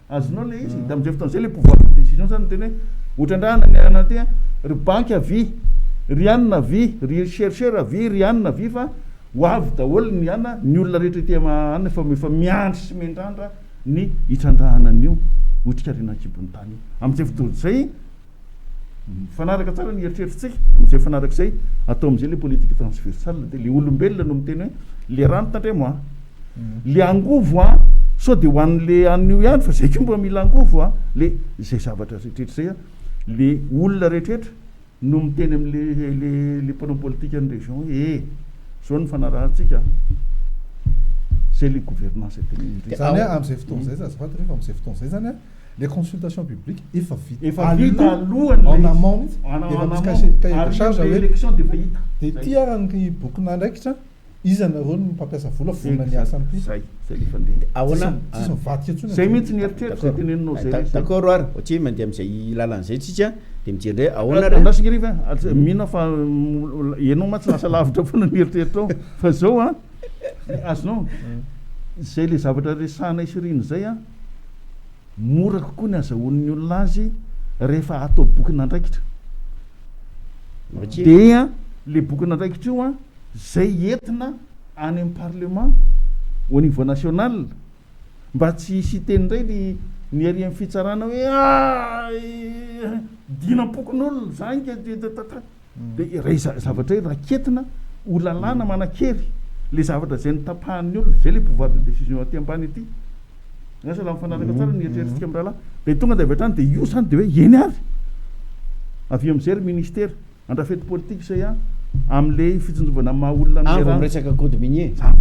azonao le izy da am'izay fotoan'zay le pouvoir de décision zany miteny hoe otrandrahana ny anaty ry banky avy ry anina avy ry chercheur avy ry anina avy fa ho avy daholo ny ana ny olona rehetra ity anina efa miandry sy mendrandra ny hitrandrahana an'io otrika arena akibon'ny tany am'izay fotoana zay fanaraka tsara ny eritreritrintsika am'izay fanaraka zay atao am'izay le politique transversale de le olombelona no miteny hoe le rano tandremo le angovo sao de ho an'le an'io ihany fa zay ko mba mila angovo le zay zavatra rehetrrehetra zay le olona rehetrrehetra no miteny am'le mpanao politique any région hoe zao ny fanarahantsika c'est le gouvernance zany am'izay fotoana zay zazafady rehefa am'izay fotoana zay zany les consultations publiques efa vita alohany en amont efa charge élection de vahita de ty arany bokina ndraikitra izy anareo ny mpampiasa vola vonona ny asany ty zay le fandeha ahoana tsisy mivadik atsony zay mihitsy ny eritreritry zay teneninao zay d'accord ary ohatry mandeha am'izay lalan'izay tsika de mijery ahoana andrasingariva mihina fa ianao matsy lasa lavitra foana ny eritreritry ao fa zao azonao zay le zavatra resahana isiriny zay mora kokoa ny azahoan'ny olona azy rehefa atao bokina andraikitra dia le bokina andraikitra io zay entina any amin'ny parlement au niveau national mba tsy hisy teny indray ny ary amin'ny fitsarana hoe dinam-pokon'olona zany de ray zavatra hoe raketina olalàna manan-kery le zavatra zay ny tapahan'ny olona zay le pouvoir de décision aty ambany ity asa la mifanaraka tsara ny eritreritrintsika amin'ny rahalahy de tonga de avy hatrany de io zany de hoe eny ary avy am'izay ry ministère andrafety politique zay am'le fitsonjovana maha olona miresaka code minier resaka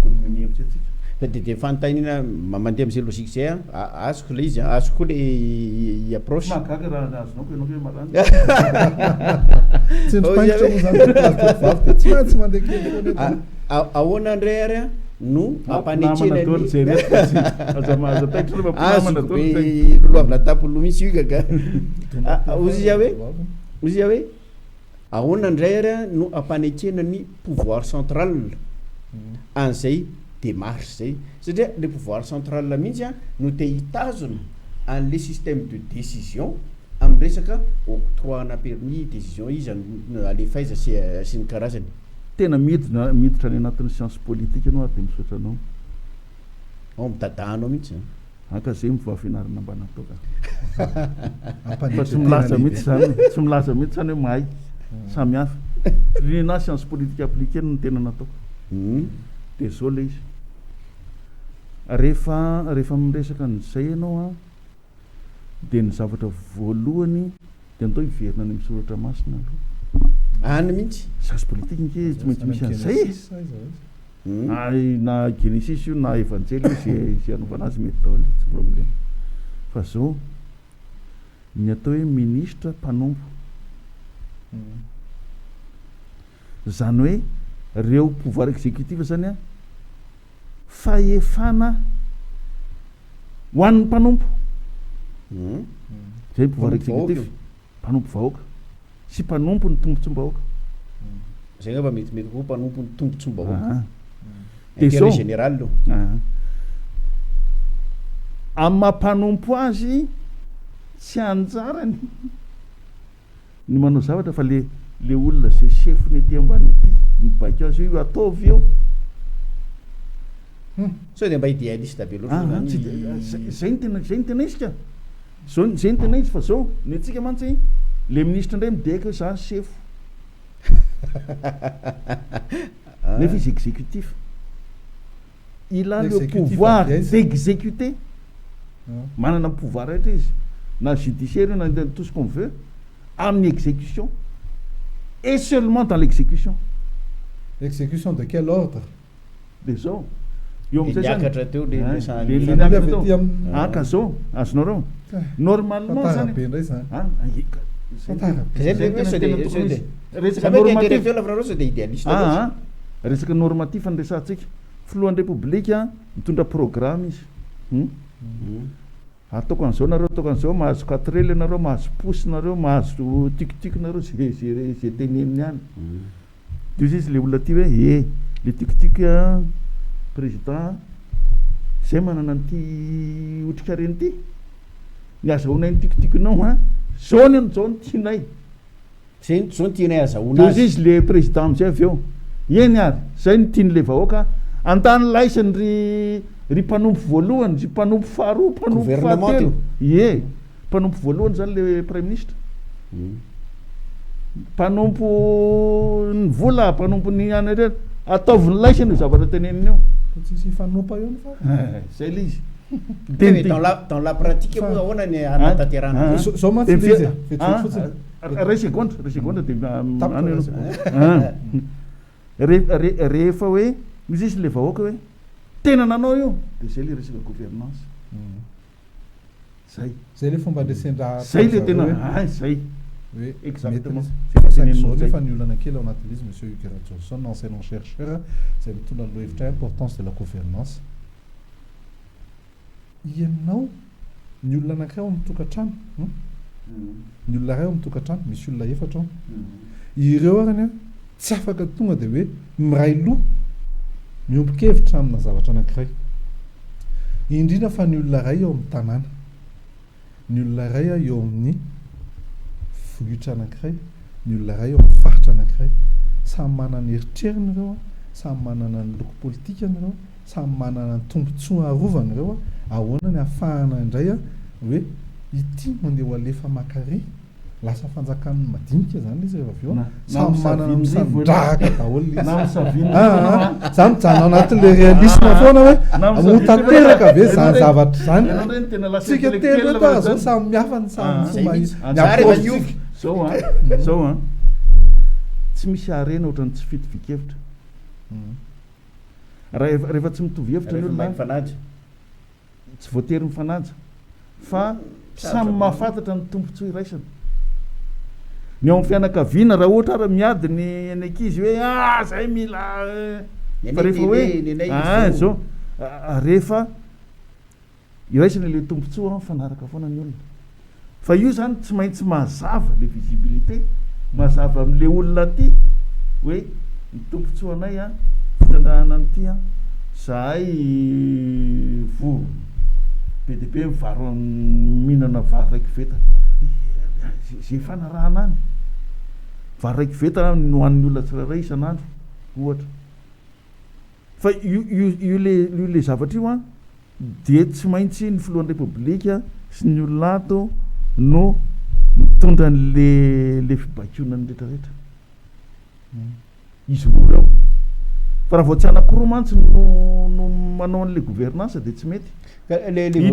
code minier amitsika fa de fantainina mandeha am'izay logique zay azoko le izy azoko le approche mahagaga raha azonao ko ianao hoe marany tsy maintsy mandeha kely ahoana ndray ary no ampanetsena loavina tapolo misy io gaga ozy iza hoe ahoana ndray ary no ampanetsena ny pouvoir central an'izay démarche zay satria le pouvoir central mihitsy no te hitazona an'le système de décision amin'ny resaka octroiana permis décision izy alefaiza sy ny karazany tena miditra any anatin'ny science politique anao ary de misotranao mitadanao mihitsy aka zay mivoafinarina mba natoka fa tsy milaza mihitsy zany tsy milaza mihitsy zany hoe mahay samy hafa rina science politique appliquée no tena natao de zao le izy rehefa miresaka n'izay ianao de ny zavatra voalohany de atao hiverina any misoratra masina any mihitsy science politique nke tsy maintsy misy an'izay na genesis io na évangely zay anaovana azy mety daholo tsy problème fa zao ny atao hoe ministre mpanompo zany hoe reo pouvoir exécutif zany fahefana ho an'ny mpanompo zay pouvoir exécutif mpanompo vahoaka sy mpanompo ny tombontsom-bahoaka zay ngamba mety ko mpanompo ny tombontsom-bahoaka de zao général lo amin'ny mampanompo azy tsy anjarany ny manao zavatra fa le olona zay chefny ety ambany ity mibaiko azy io ataovy eo sao de mba idéaliste be loatra zay ny tena izyka zay ny tena izy fa zao ny atsika mantsy le ministre indray mideka za chef nefa izy exécutif il a le pouvoir d'exécuter manana pouvoir rehetra izy na judiciaire na tout ce qu'on veut amin'ny exécution et seulement dans l'exécution de quel ordre de zao niakatra teo aka zao azonao reo normalement zany indray zany resaka normatif andresantsika filohan'ny république mitondra programme izy ataoko an'izao nareo ataoko an'izao mahazo 4 ely nareo mahazo posy nareo mahazo tiktik nareo zay teneniny any de izy le olona ty hoe le tikotiko président zay manana an'ity otrikareny ty ny azahoanay ny tikotikonao zao ny tianay zao ny tianay azahoana de izy le président amizay avy eo eny ary zay ny tian'le vahoaka antany laisany ry mpanompo voalohany ry mpanompo faharoa mpanompo fahatelo mpanompo voalohany zany le premier ministre mpanompo ny vola mpanompo ny any reny ataoviny laisany zavatra teneniny eo tsisy fanompa eo zay le izy dans la pratique moa ahoana ny anatanterahana zao matsy le izy fotsiny ray seconde de rehefa hoe izy izy le vahoaka hoe tena nanao io de zay le resaka gouvernance zay le fomba andresendraha zay le tena zay oui, exactement. Nefa ny olana kely ao anatin'izy monsieur Hugues Johnson, enseignant chercheur, zay mitondra ny lohevitra importance de la gouvernance. Ianao ny olona anankiray ao mitokantrano, ny olona ray ao mitokantrano, misy olona efatra ao. Ireo arany tsy afaka tonga de hoe miray loha miombon-kevitra amina zavatra anankiray. Indrindra fa ny olona ray eo amin'ny tanàna, ny olona ray eo amin'ny vohitra anankiray, ny olona ray eo amin'ny faritra anankiray, samy manana ny eritreriny ireo, samy manana ny loko politika ireo, samy manana ny tombontsoa arovany ireo, ahoana ny ahafahana indray hoe ity mandeha ho alefa makare, lasa fanjakan'ny madinika zany izy rehefa avy eo, samy manana misandrahaka daholo izy. Zany mijanona anatin'le réalisme foana hoe motanteraka ve zany zavatra zany. Tsika telo eto zao samy mihafa ny samy zao tsy misy arena ohatrany tsy fito fikevitra rehefa tsy mitovy hevitra ny olona tsy voatery mifanaja fa samy mahafantatra ny tombontsoa iraisana ny ao amin'ny fianakaviana raha ohatra ara miady ny ankizy hoe zay mila fa rehefa hoe zao rehefa iraisana le tombontsoa mifanaraka foana ny olona fa io zany tsy maintsy mazava le visibilité mazava amin'le olona ty hoe ny tombontsoanay fitandrahana anyty zahay vo be de be mivaro mihinana vary raiky veta zay fanarahana any vary raiky veta no an'ny olona tsirairay isan'andro ohatra fa io le zavatra io de tsy maintsy ny filohan'ny repoblika sy ny olona ato no mitondra le fibakiona ny rehetrarehetra izy roa eo fa raha vao tsy anakoroa mantsy no manao an'le gouvernance de tsy mety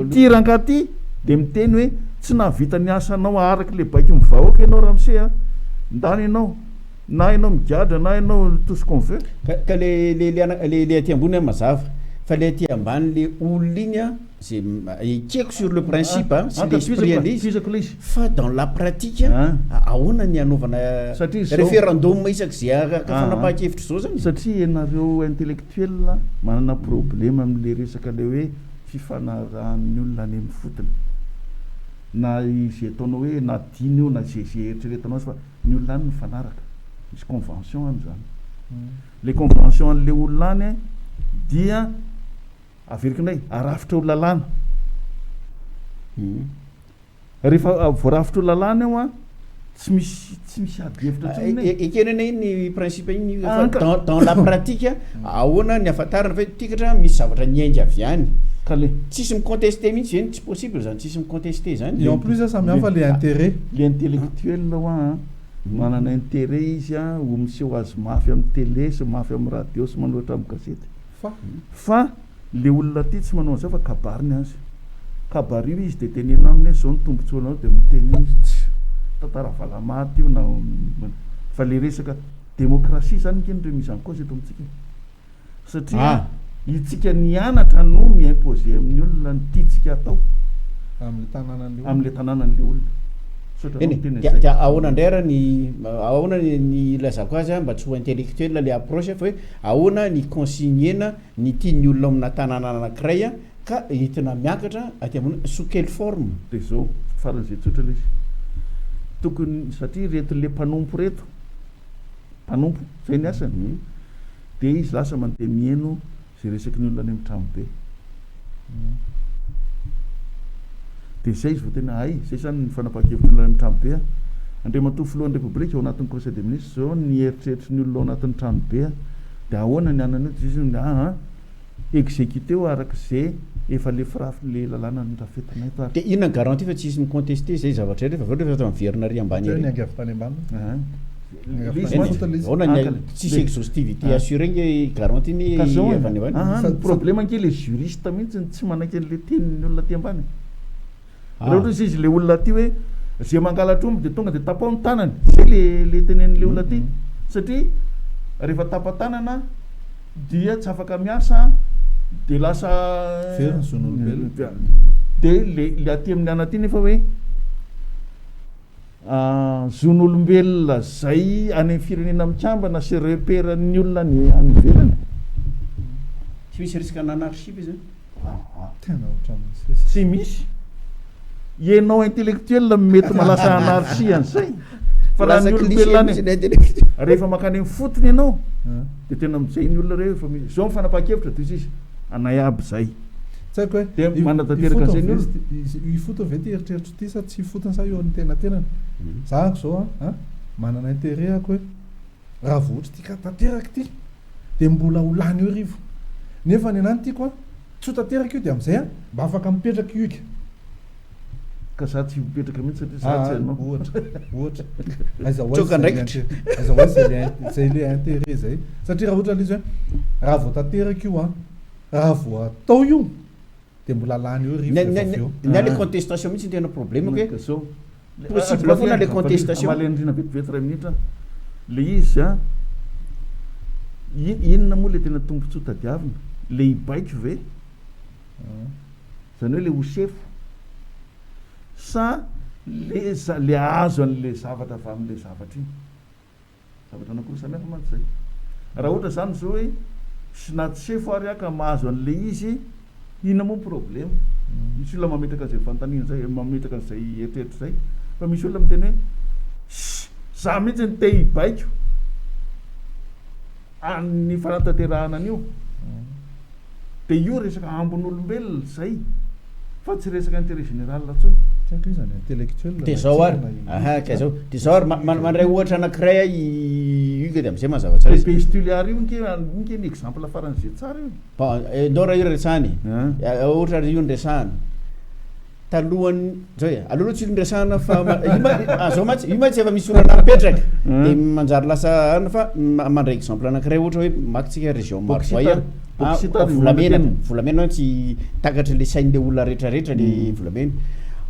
itiranka ty de miteny hoe tsy nahavita ny asanao araky le baky mivahoaka ianao raha mise ndany ianao na ianao migadra na ianao tout ce qu'on veut ka le aty ambony mazava fa le aty ambany le olona igny zay ikeko sur le principe c'est l'esprit analyse fa dans la pratique ahoana ny anaovana référendum isaky zay ka fanapahan-kevitra zao zany satria ianareo intellectuel manana problème am'le resaka le hoe fifanarahan'ny olona any amin'ny fotony na izay ataonao hoe na diny io na zay eritreretanao fa ny olona any mifanaraka misy convention any zany le convention an'le olona any dia averikinay arafitra ho lalàna rehefa voarafitra ho lalàna eo tsy misy ady hevitra ekenanay ny principe igny dans la pratique ahoana ny afantarana fa tikatra misy zavatra nyaingy avy any ka le tsisy micontesté mihitsy zany tsy possible zany tsisy micontesté zany et en plus samy hafa le intérêt le intellectuel manana intérêt izy ho miseho azy mafy amin'ny télé sy mafy amin'ny radio sy manoatra amin'ny gazety fa le olona ty tsy manao an'izao fa kabariny azy kabary io izy de tenena aminy zao ny tombontsoanao de miteny izy tsy tantara valamaty io na fa le resaka démocratie zany kenydre misy any cause eto amitsika satria itsika nianatra no miimposé amin'ny olona ny tiatsika atao am'le tanànan'le olona ahoana ndrara ahoana ny lazako azy mba tsy ho intellectuel le approche fa hoe ahoana ny consignena ny tiany olona amina tanàna anankiray ka hitina miakatra aty ambony sous quelle forme de zao faran'izay tsotra le izy tokony satria reto le mpanompo reto mpanompo zay ny asany de izy lasa mandeha mieno zay resaky ny olona any amin'ny trano be de zay izy vo tena hay zay zany ny fanapahan-kevitra ny olona amin'ny trano be andre matoa filohan'ny repoblika ao anatin'ny conseil des ministres zao ny eritreritry ny olona ao anatin'ny trano be de ahoana ny anany izy exécuté o arak'izay efa le firafy le lalàna ny rafetinay tara de inona garantie fa tsisy micontesté zay zavatra rehefa avao rehefa miverina ry ambany ny angavy tany ambany ona tsisy exhaustivité assuré ny garantie ny avany ambany problème anke le juriste mihitsy tsy manaiky an'le tenin'ny olona ty ambany raha ohatra izy le olona ty hoe zay mangalatra omby de tonga de tapao ny tanany zay le tenen'le olona ty satria rehefa tapa-tanana dia tsy afaka miasa de lasa de le aty amin'ny anaty nefa hoe zon'olombelona zay any amin'ny firenena mikambana sy repéran'ny olona ny any ivelany tsy misy risque ananarship izy tsy misy ianao intellectuel mety malasa anarchi an'izay fa raha ny olombelona rehefa makany amin'ny fotony ianao de tena am'izay ny olona rehefa zao mifanapahan-kevitra de izy anay aby zay tsy haiko hoe de manatanteraka an'izay ny olona ifotony ve ty eritreritro ty sa tsy fotony sa eo amin'ny tenatenany zahako zao manana intérêt ako hoe raha vohotry ty ka tanteraky ty de mbola ho lany eo rivo nefa ny anany tyko tsy ho tanteraky io de am'izay mba afaka mipetraky ioka ka za tsy mipetraka mihitsy satria za tsy anao ohatra aiza hoe zay le intérêt zay satria raha ohatra l'izy hoe raha vao tanteraky io raha vao atao io de mbola lany eo rivo na le contestation mihitsy tena problème ke zao possible foana le contestation malendrina vetivety ray minitra le izy inona moa le tena tombontsoa tadiavina le ibaiko ve zany hoe le hosefo sa le azo an'le zavatra avy amin'le zavatra iny zavatra anakoro samihafa mantsy zay raha ohatra zany zao hoe sy na tsy sefo ary aka mahazo an'le izy inona moa problème misy olona mametraka an'izay fantanina zay mametraka an'izay eritreritry zay fa misy olona miteny hoe za mihitsy ny te hibaiko any fanatanterahana an'io de io resaka ambon'olombelona zay fa tsy resaka intérêt général tsony tiako io zany intellectuel de zao ary ka zao de zao ary mandray ohatra anankiray io ka de am'izay mazava tsara be stiliary io nke ny exemple faran'izay tsara io ndao raha io resahany ohatra io nresahana talohany zao hoe aloha tsy nresahana fa zao matsy io matsy efa misy olana mipetraka de manjary lasa ana fa mandray exemple anankiray ohatra hoe makitsika région Marovoay volamena tsy takatra le sain'le olona rehetrarehetra le volamena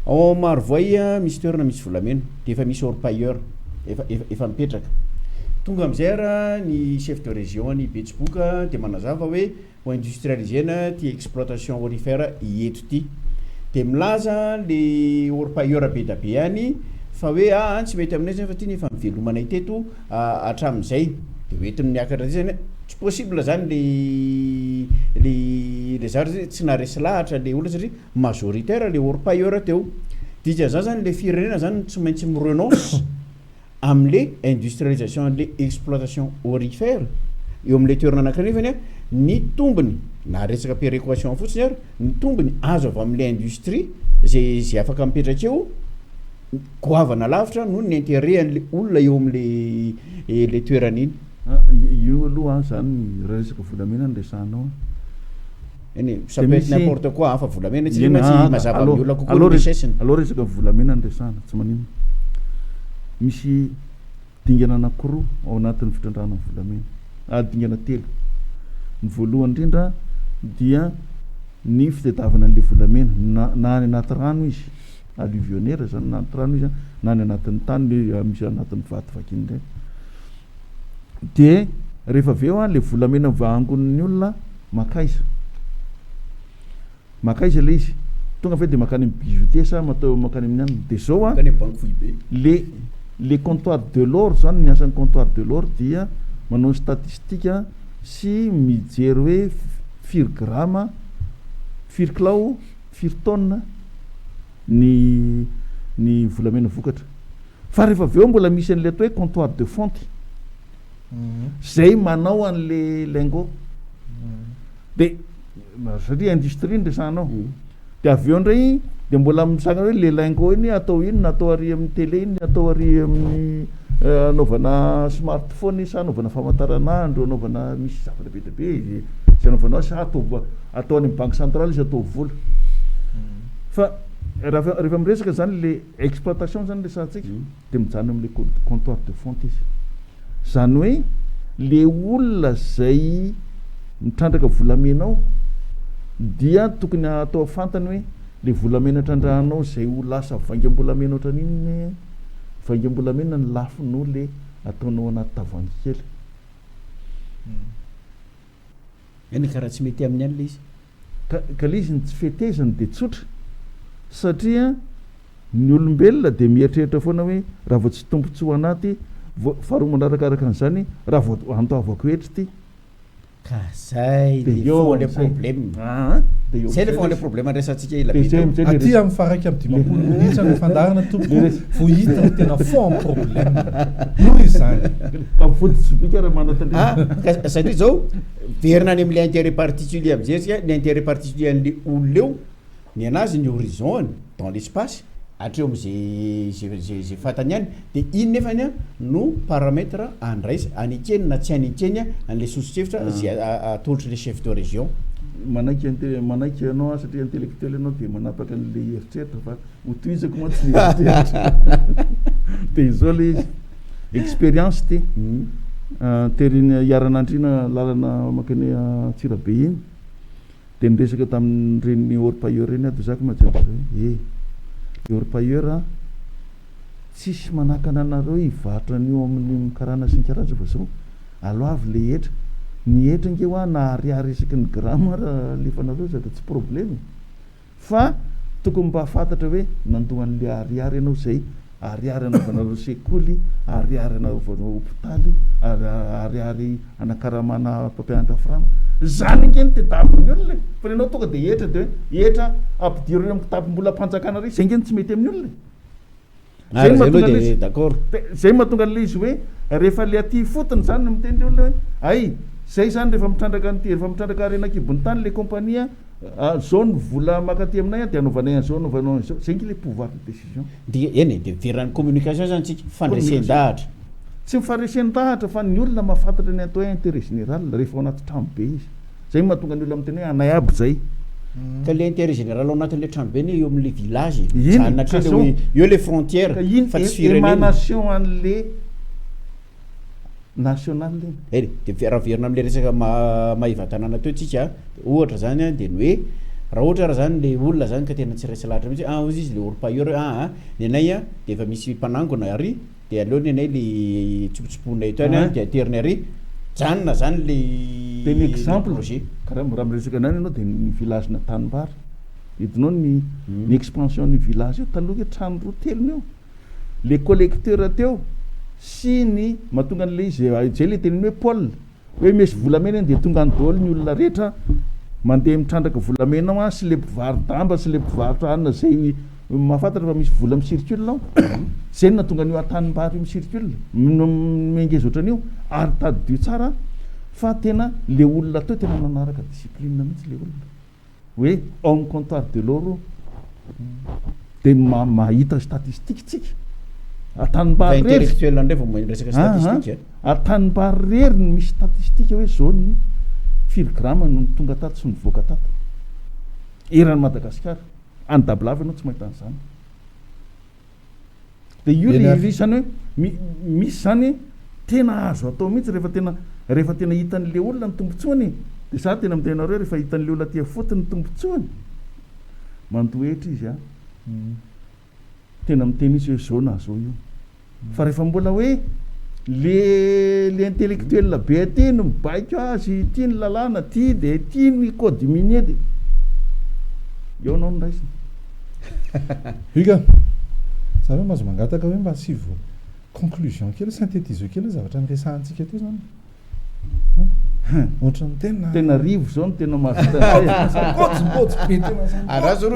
ao Marovoay misy toerana misy volamena de efa misy orpailleur efa mipetraka tonga am'izay ara ny chef de région ny Betsiboka de manazava hoe ho industrialisena ty exploitation aurifère ieto ty de milaza le orpailleur be da be any fa hoe tsy mety aminay zany fa ty nefa mivelomanay teto hatramin'izay de hoentiny miakatra ty zany tsy possible zany le zavatra tsy naresy lahatra le olona satria majoritaire le orpailleur teo dikan'izany zany le firenena zany tsy maintsy mirenonce am'le industrialisation le exploitation aurifère eo am'le toerana anankiray nefany ny tombony na resaka péréquation fotsiny ary ny tombony azo avy am'le industrie zay afaka mipetraka eo goavana lavitra noho ny intérêt an'le olona eo am'le le toerana iny io aloha zany raha resaka volamena ny resahanao eny ça peut être n'importe quoi fa volamena tsy maintsy mazava amin'ny olona kokoa richesse aloha resaka volamena ny resahana tsy manino misy dingana anankiroa ao anatin'ny fitrandrana ny volamena dingana telo ny voalohany indrindra dia ny fitadiavana an'le volamena na any anaty rano izy alluvionnaire zany na anaty rano izy na ny anatin'ny tany misy anatin'ny vaty vakiny ndray de rehefa avy eo le volamena vahangon'ny olona makaiza le izy tonga fe de makany amin'ny bijoutier sa matao makany amin'ny anina de zao le comptoir de l'or zany ny asan'ny comptoir de l'or dia manao statistique sy mijery hoe firy grama firy kilao firy tonne ny volamena vokatra fa rehefa avy eo mbola misy an'le atao hoe comptoir de fonte zay manao an'le lingot de satria industrie ndrasanao de avy eo ndray de mbola misagna hoe le lingot iny atao iny na atao ary amin'ny télé iny atao ary amin'ny anaovana smartphone sa anaovana famantaranandro anaovana misy zavatra be dehibe zay anaovanao sa atao any amin'ny banque centrale izy atao vola fa rehefa miresaka zany le exploitation zany le satsika de mijano am'le comptoir de fonte izy zany hoe le olona zay mitrandraka volamenao dia tokony atao fantany hoe le volamena trandrahanao zay ho lasa vaingam-bolamena ohatran'iny vaingam-bolamena ny lafo no le ataonao anaty tavoahangy kely eny karaha tsy mety amin'ny any le izy ka le izy ny tsy fetezany de tsotra satria ny olombelona de mieritreritra foana hoe raha vao tsy tompontsoa anaty faharoa manarakaraka an'izany raha vao antoavako hetra ty ka zay le fond le problème zay le fond le problème andresantsika ila aty amin'ny faraiky amin'ny dimapolo minitra ny fandarana tompo vo hita ny tena fond problème noho izany fotitsibika raha manatandre satria zao verina any am'le intérêt particulier am'zay sika ny intérêt particulier an'le olona eo ny anazy ny horizon dans l'espace atreo am'zay fatany any de iny nefany a no paramètre andraisa anekeny na tsy anekeny an'le sositsefitra zay atolotry le chef de région manaiky anao satria intellectuel anao de manapaka an'le heritreritra fa hotoizako moa tsy heritreritra de zao le izy expérience ty teriny iaranandrina lalana makany Tsirabe iny de niresaka tamin'ireny orpailleur reny ady zaka matsy orpailleur tsisy manakana anareo hivatra an'io amin'ny karana sy ny karaza fa zao aloavy le hetra ny hetra nge hoa na ariary isaky ny grama raha lefanareo zaka tsy problème fa tokony mba fantatra hoe nandohan'le ariary ianao zay ariary anaovanareo sekoly ariary anaovanao hôpitaly ariary anakaramana mpampianatra frama zany ngeny tedaviny olona fa nenao tonga de etra de hoe etra ampidiro reny amin'ny kitapom-bola ampanjakana ry zay ngeny tsy mety amin'ny olona d'accord zay mahatonga an'le izy hoe rehefa le aty fotony zany mitendry olona hoe ay zay zany rehefa mitrandraka an'ty rehefa mitrandraka renakibony tany le compagnie zao ny vola makaty aminay de anaovanay an'zao anaovanao an'zao zay ngy le pouvoir de décision de eny de veran'ny communication zany tsika fandresen-dahatra tsy mifaresen-dahatra fa ny olona mahafantatra ny atao intérêt général rehefa ao anaty trano be izy zay mahatonga ny olona amin'ny teny hoe anay aby zay ka le intérêt général ao anatin'le trano be ny eo amin'le village sanatria eo le frontière fa tsy firenena émanation an'le national eny de raha verina am'le resaka mahivatanana teo tsika ohatra zany a de ny hoe raha ohatra raha zany le olona zany ka tena tsy raisa lahatra mihitsy ozy izy le orpailleur ny anay a de efa misy mpanangona ary de aleo ny anay le tsopotsoponay eto any de ateriny ary janona zany le de ny exemple karaha raha miresaka anany ianao de ny village na tanimbary hitinao ny expansion ny village io taloha hoe trano roa telony eo le collecteur teo sy ny mahatonga an'le izy zay le teniny hoe Paul hoe misy volamena de tonga any daholo ny olona rehetra mandeha mitrandraka volamenao sy le mpivarodamba sy le mpivarotra anina zay mahafantatra fa misy vola misirik'olona ao zay no natonga an'io atanimbary misirik'olona mengezy ohatran'io ary tadidio tsara fa tena le olona teo tena nanaraka discipline mihitsy le olona hoe en comptoir de l'oro de mahita statistique tsika atanimbary intellectuel ndray vao resaka statistique atanimbary rery ny misy statistique hoe zao ny filigrama no tonga tato sy nivoaka tato eran'ny Madagasikara any dabilava ianao tsy mahita an'izany de io le isany hoe misy zany tena azo atao mihitsy rehefa tena hitan'le olona ny tombotsoany de za tena amintenareo rehefa hitan'le olona tia fotony ny tombotsoany mandohetra izy tena miteny izy hoe zao na zao io fa rehefa mbola hoe le intellectuel be aty no mibaiko azy tia ny lalàna ty de tia ny code minier de eo anao nraisiny ika za hoe mahazo mangataka hoe mba asivo conclusion kely synthétise kely zavatra nyresahantsika teo zany ohatran'ny tena rivo zao no tena mahavitakotsy be tena araha zao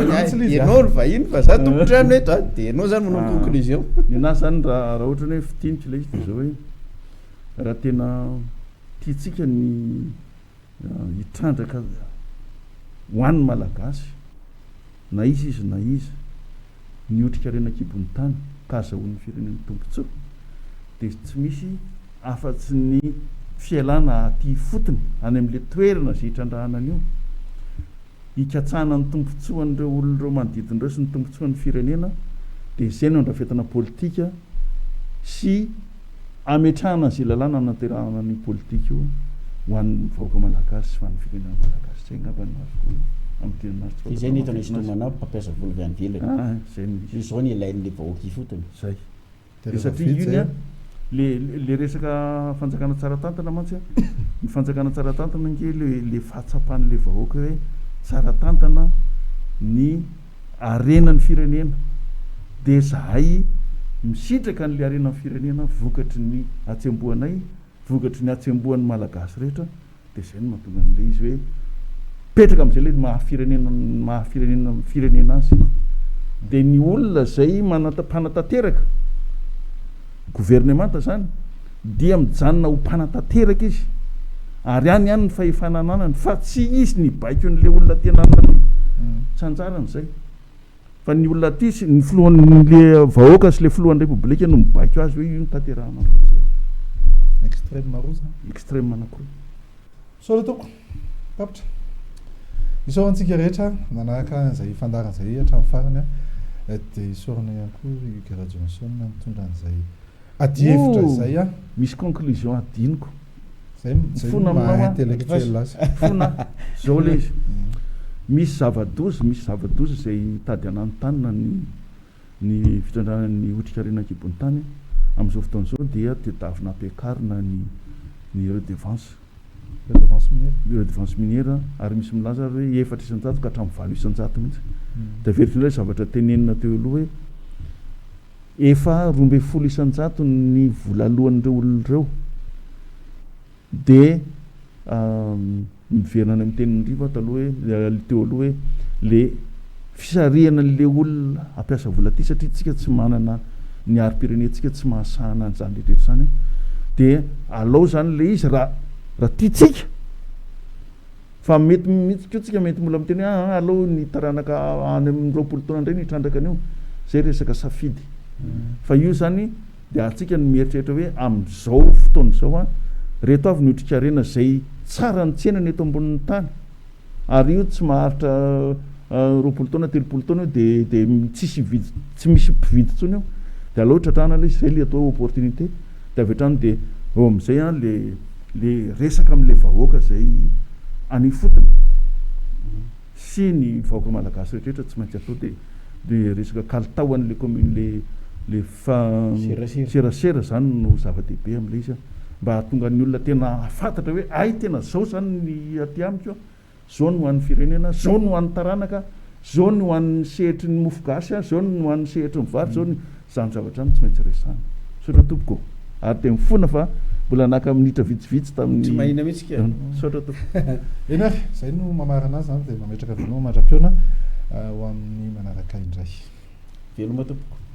ianao no vahiny fa za tombotrano eto de ianao zany manao conclusion ninazy zany raha ohatrany hoe fitinitra le izy de zao hoe raha tena tiatsika ny hitrandraka hoan'ny malagasy na izy na izy ny otrika renakibony tany ka azahoan'ny firenen'ny tombontsoa dia tsy misy afa-tsy ny fialana aty fotony any amin'le toerana zay hitrandrahana an'io hikatsahana ny tombontsoan'ireo olon'ireo manodidin'ireo sy ny tombontsoan'ny firenena dia zay no andrafetana politika sy ametrahana zay lalàna naterahana ny politika io ho an'ny vahoaka malagasy sy ho an'ny firenena malagasy zay ngamba ny azoko amin'ny tenanazy izay ny hitana isotomana mpampiasa vola avy any ivelany zay izao ny ilain'le vahoaka ifotony zay de satria iny a le resaka fanjakana tsara-tantana mantsy a ny fanjakana tsara-tantana nge le fahatsapan'le vahoaka hoe tsara-tantana ny arenan'ny firenena de zahay misitraka n'le arenan'ny firenena vokatry ny atsembohanay vokatry ny atsembohan'ny malagasy rehetra de zay no mahatonga an'le izy hoe petraka am'izay le mahafirenena azy de ny olona zay mpanatateraka gouvernemanta zany dia mijanona ho mpanatateraka izy ary any ny fahefanananany fa tsy izy ny baiko n'le olona tena tsanjaran'zay fa ny olona ty ny filohan'le vahoaka sy le filohan'ny repoblika no mibaiko azy hoe io nytanterahana zay extrême maroza extrême anankiroa sola toko papitra isao antsika rehetra manaraka zay fandaran'zay hatramin'ny farany a de isorana ihany koa Gara Johnson mitondra an'izay adihevitra zay a misy conclusion adiniko zay fona aminao intellectuel azy fona zao le izy misy zava-doza zay tady anany tanina ny fitrandrana ny otrika renakibony tany am'izao fotoana zao dia tedavina ampiakarina ny redevance minière ary misy milaza hoe 400 ka hatramin'ny 800 mihitsy da veritry ndray zavatra tenenina teo aloha hoe efa 200 ny vola alohan'ireo olon'ireo de miverina any amin'ny tenin'riva taloha hoe teo aloha hoe le fisarihana le olona ampiasa vola ty satria tsika tsy manana ny arim-pirenetsika tsy mahasahana an'izany rehetrarehetra zany de alao zany le izy raha tiatsika fa mety mihitsy ko tsika mety mbola miteny alao ny taranaka any amin'ny 20 taona indray nitrandraka an'io zay resaka safidy fa io zany de atsika ny mieritreritra hoe am'izao fotoana zao a reto avy ny otrika rena zay tsara ny tsenany eto ambonin'ny tany ary io tsy maharitra 20 taona 30 taona io de tsy misy mpividy tsony io de alao tratrahana le zay le atao opportunité de avy hatrany de eo am'izay a le resaka am'le vahoaka zay any fotony sy ny vahoaka malagasy rehetrarehetra tsy maintsy atao de resaka kalitao an'le commune le serasera zany no zava-dehibe am'le izy a mba hahatonga ny olona tena afantatra hoe ay tena zao zany ny aty amiko zao no hoan'ny firenena zao no hoan'ny taranaka zao no hoan'ny sehetry ny mofogasy a zao no hoan'ny sehetry ny vary zao ny zany zavatra any tsy maintsy resana sotra tompoko ary de mifona fa mbola naka minitra vitsivitsy tamin'ny mahina mihitsy sotra tompoko eny ary zay no mamarana azy zany de mametraka veloma mandra-piona ho amin'ny manaraka indray veloma tompoko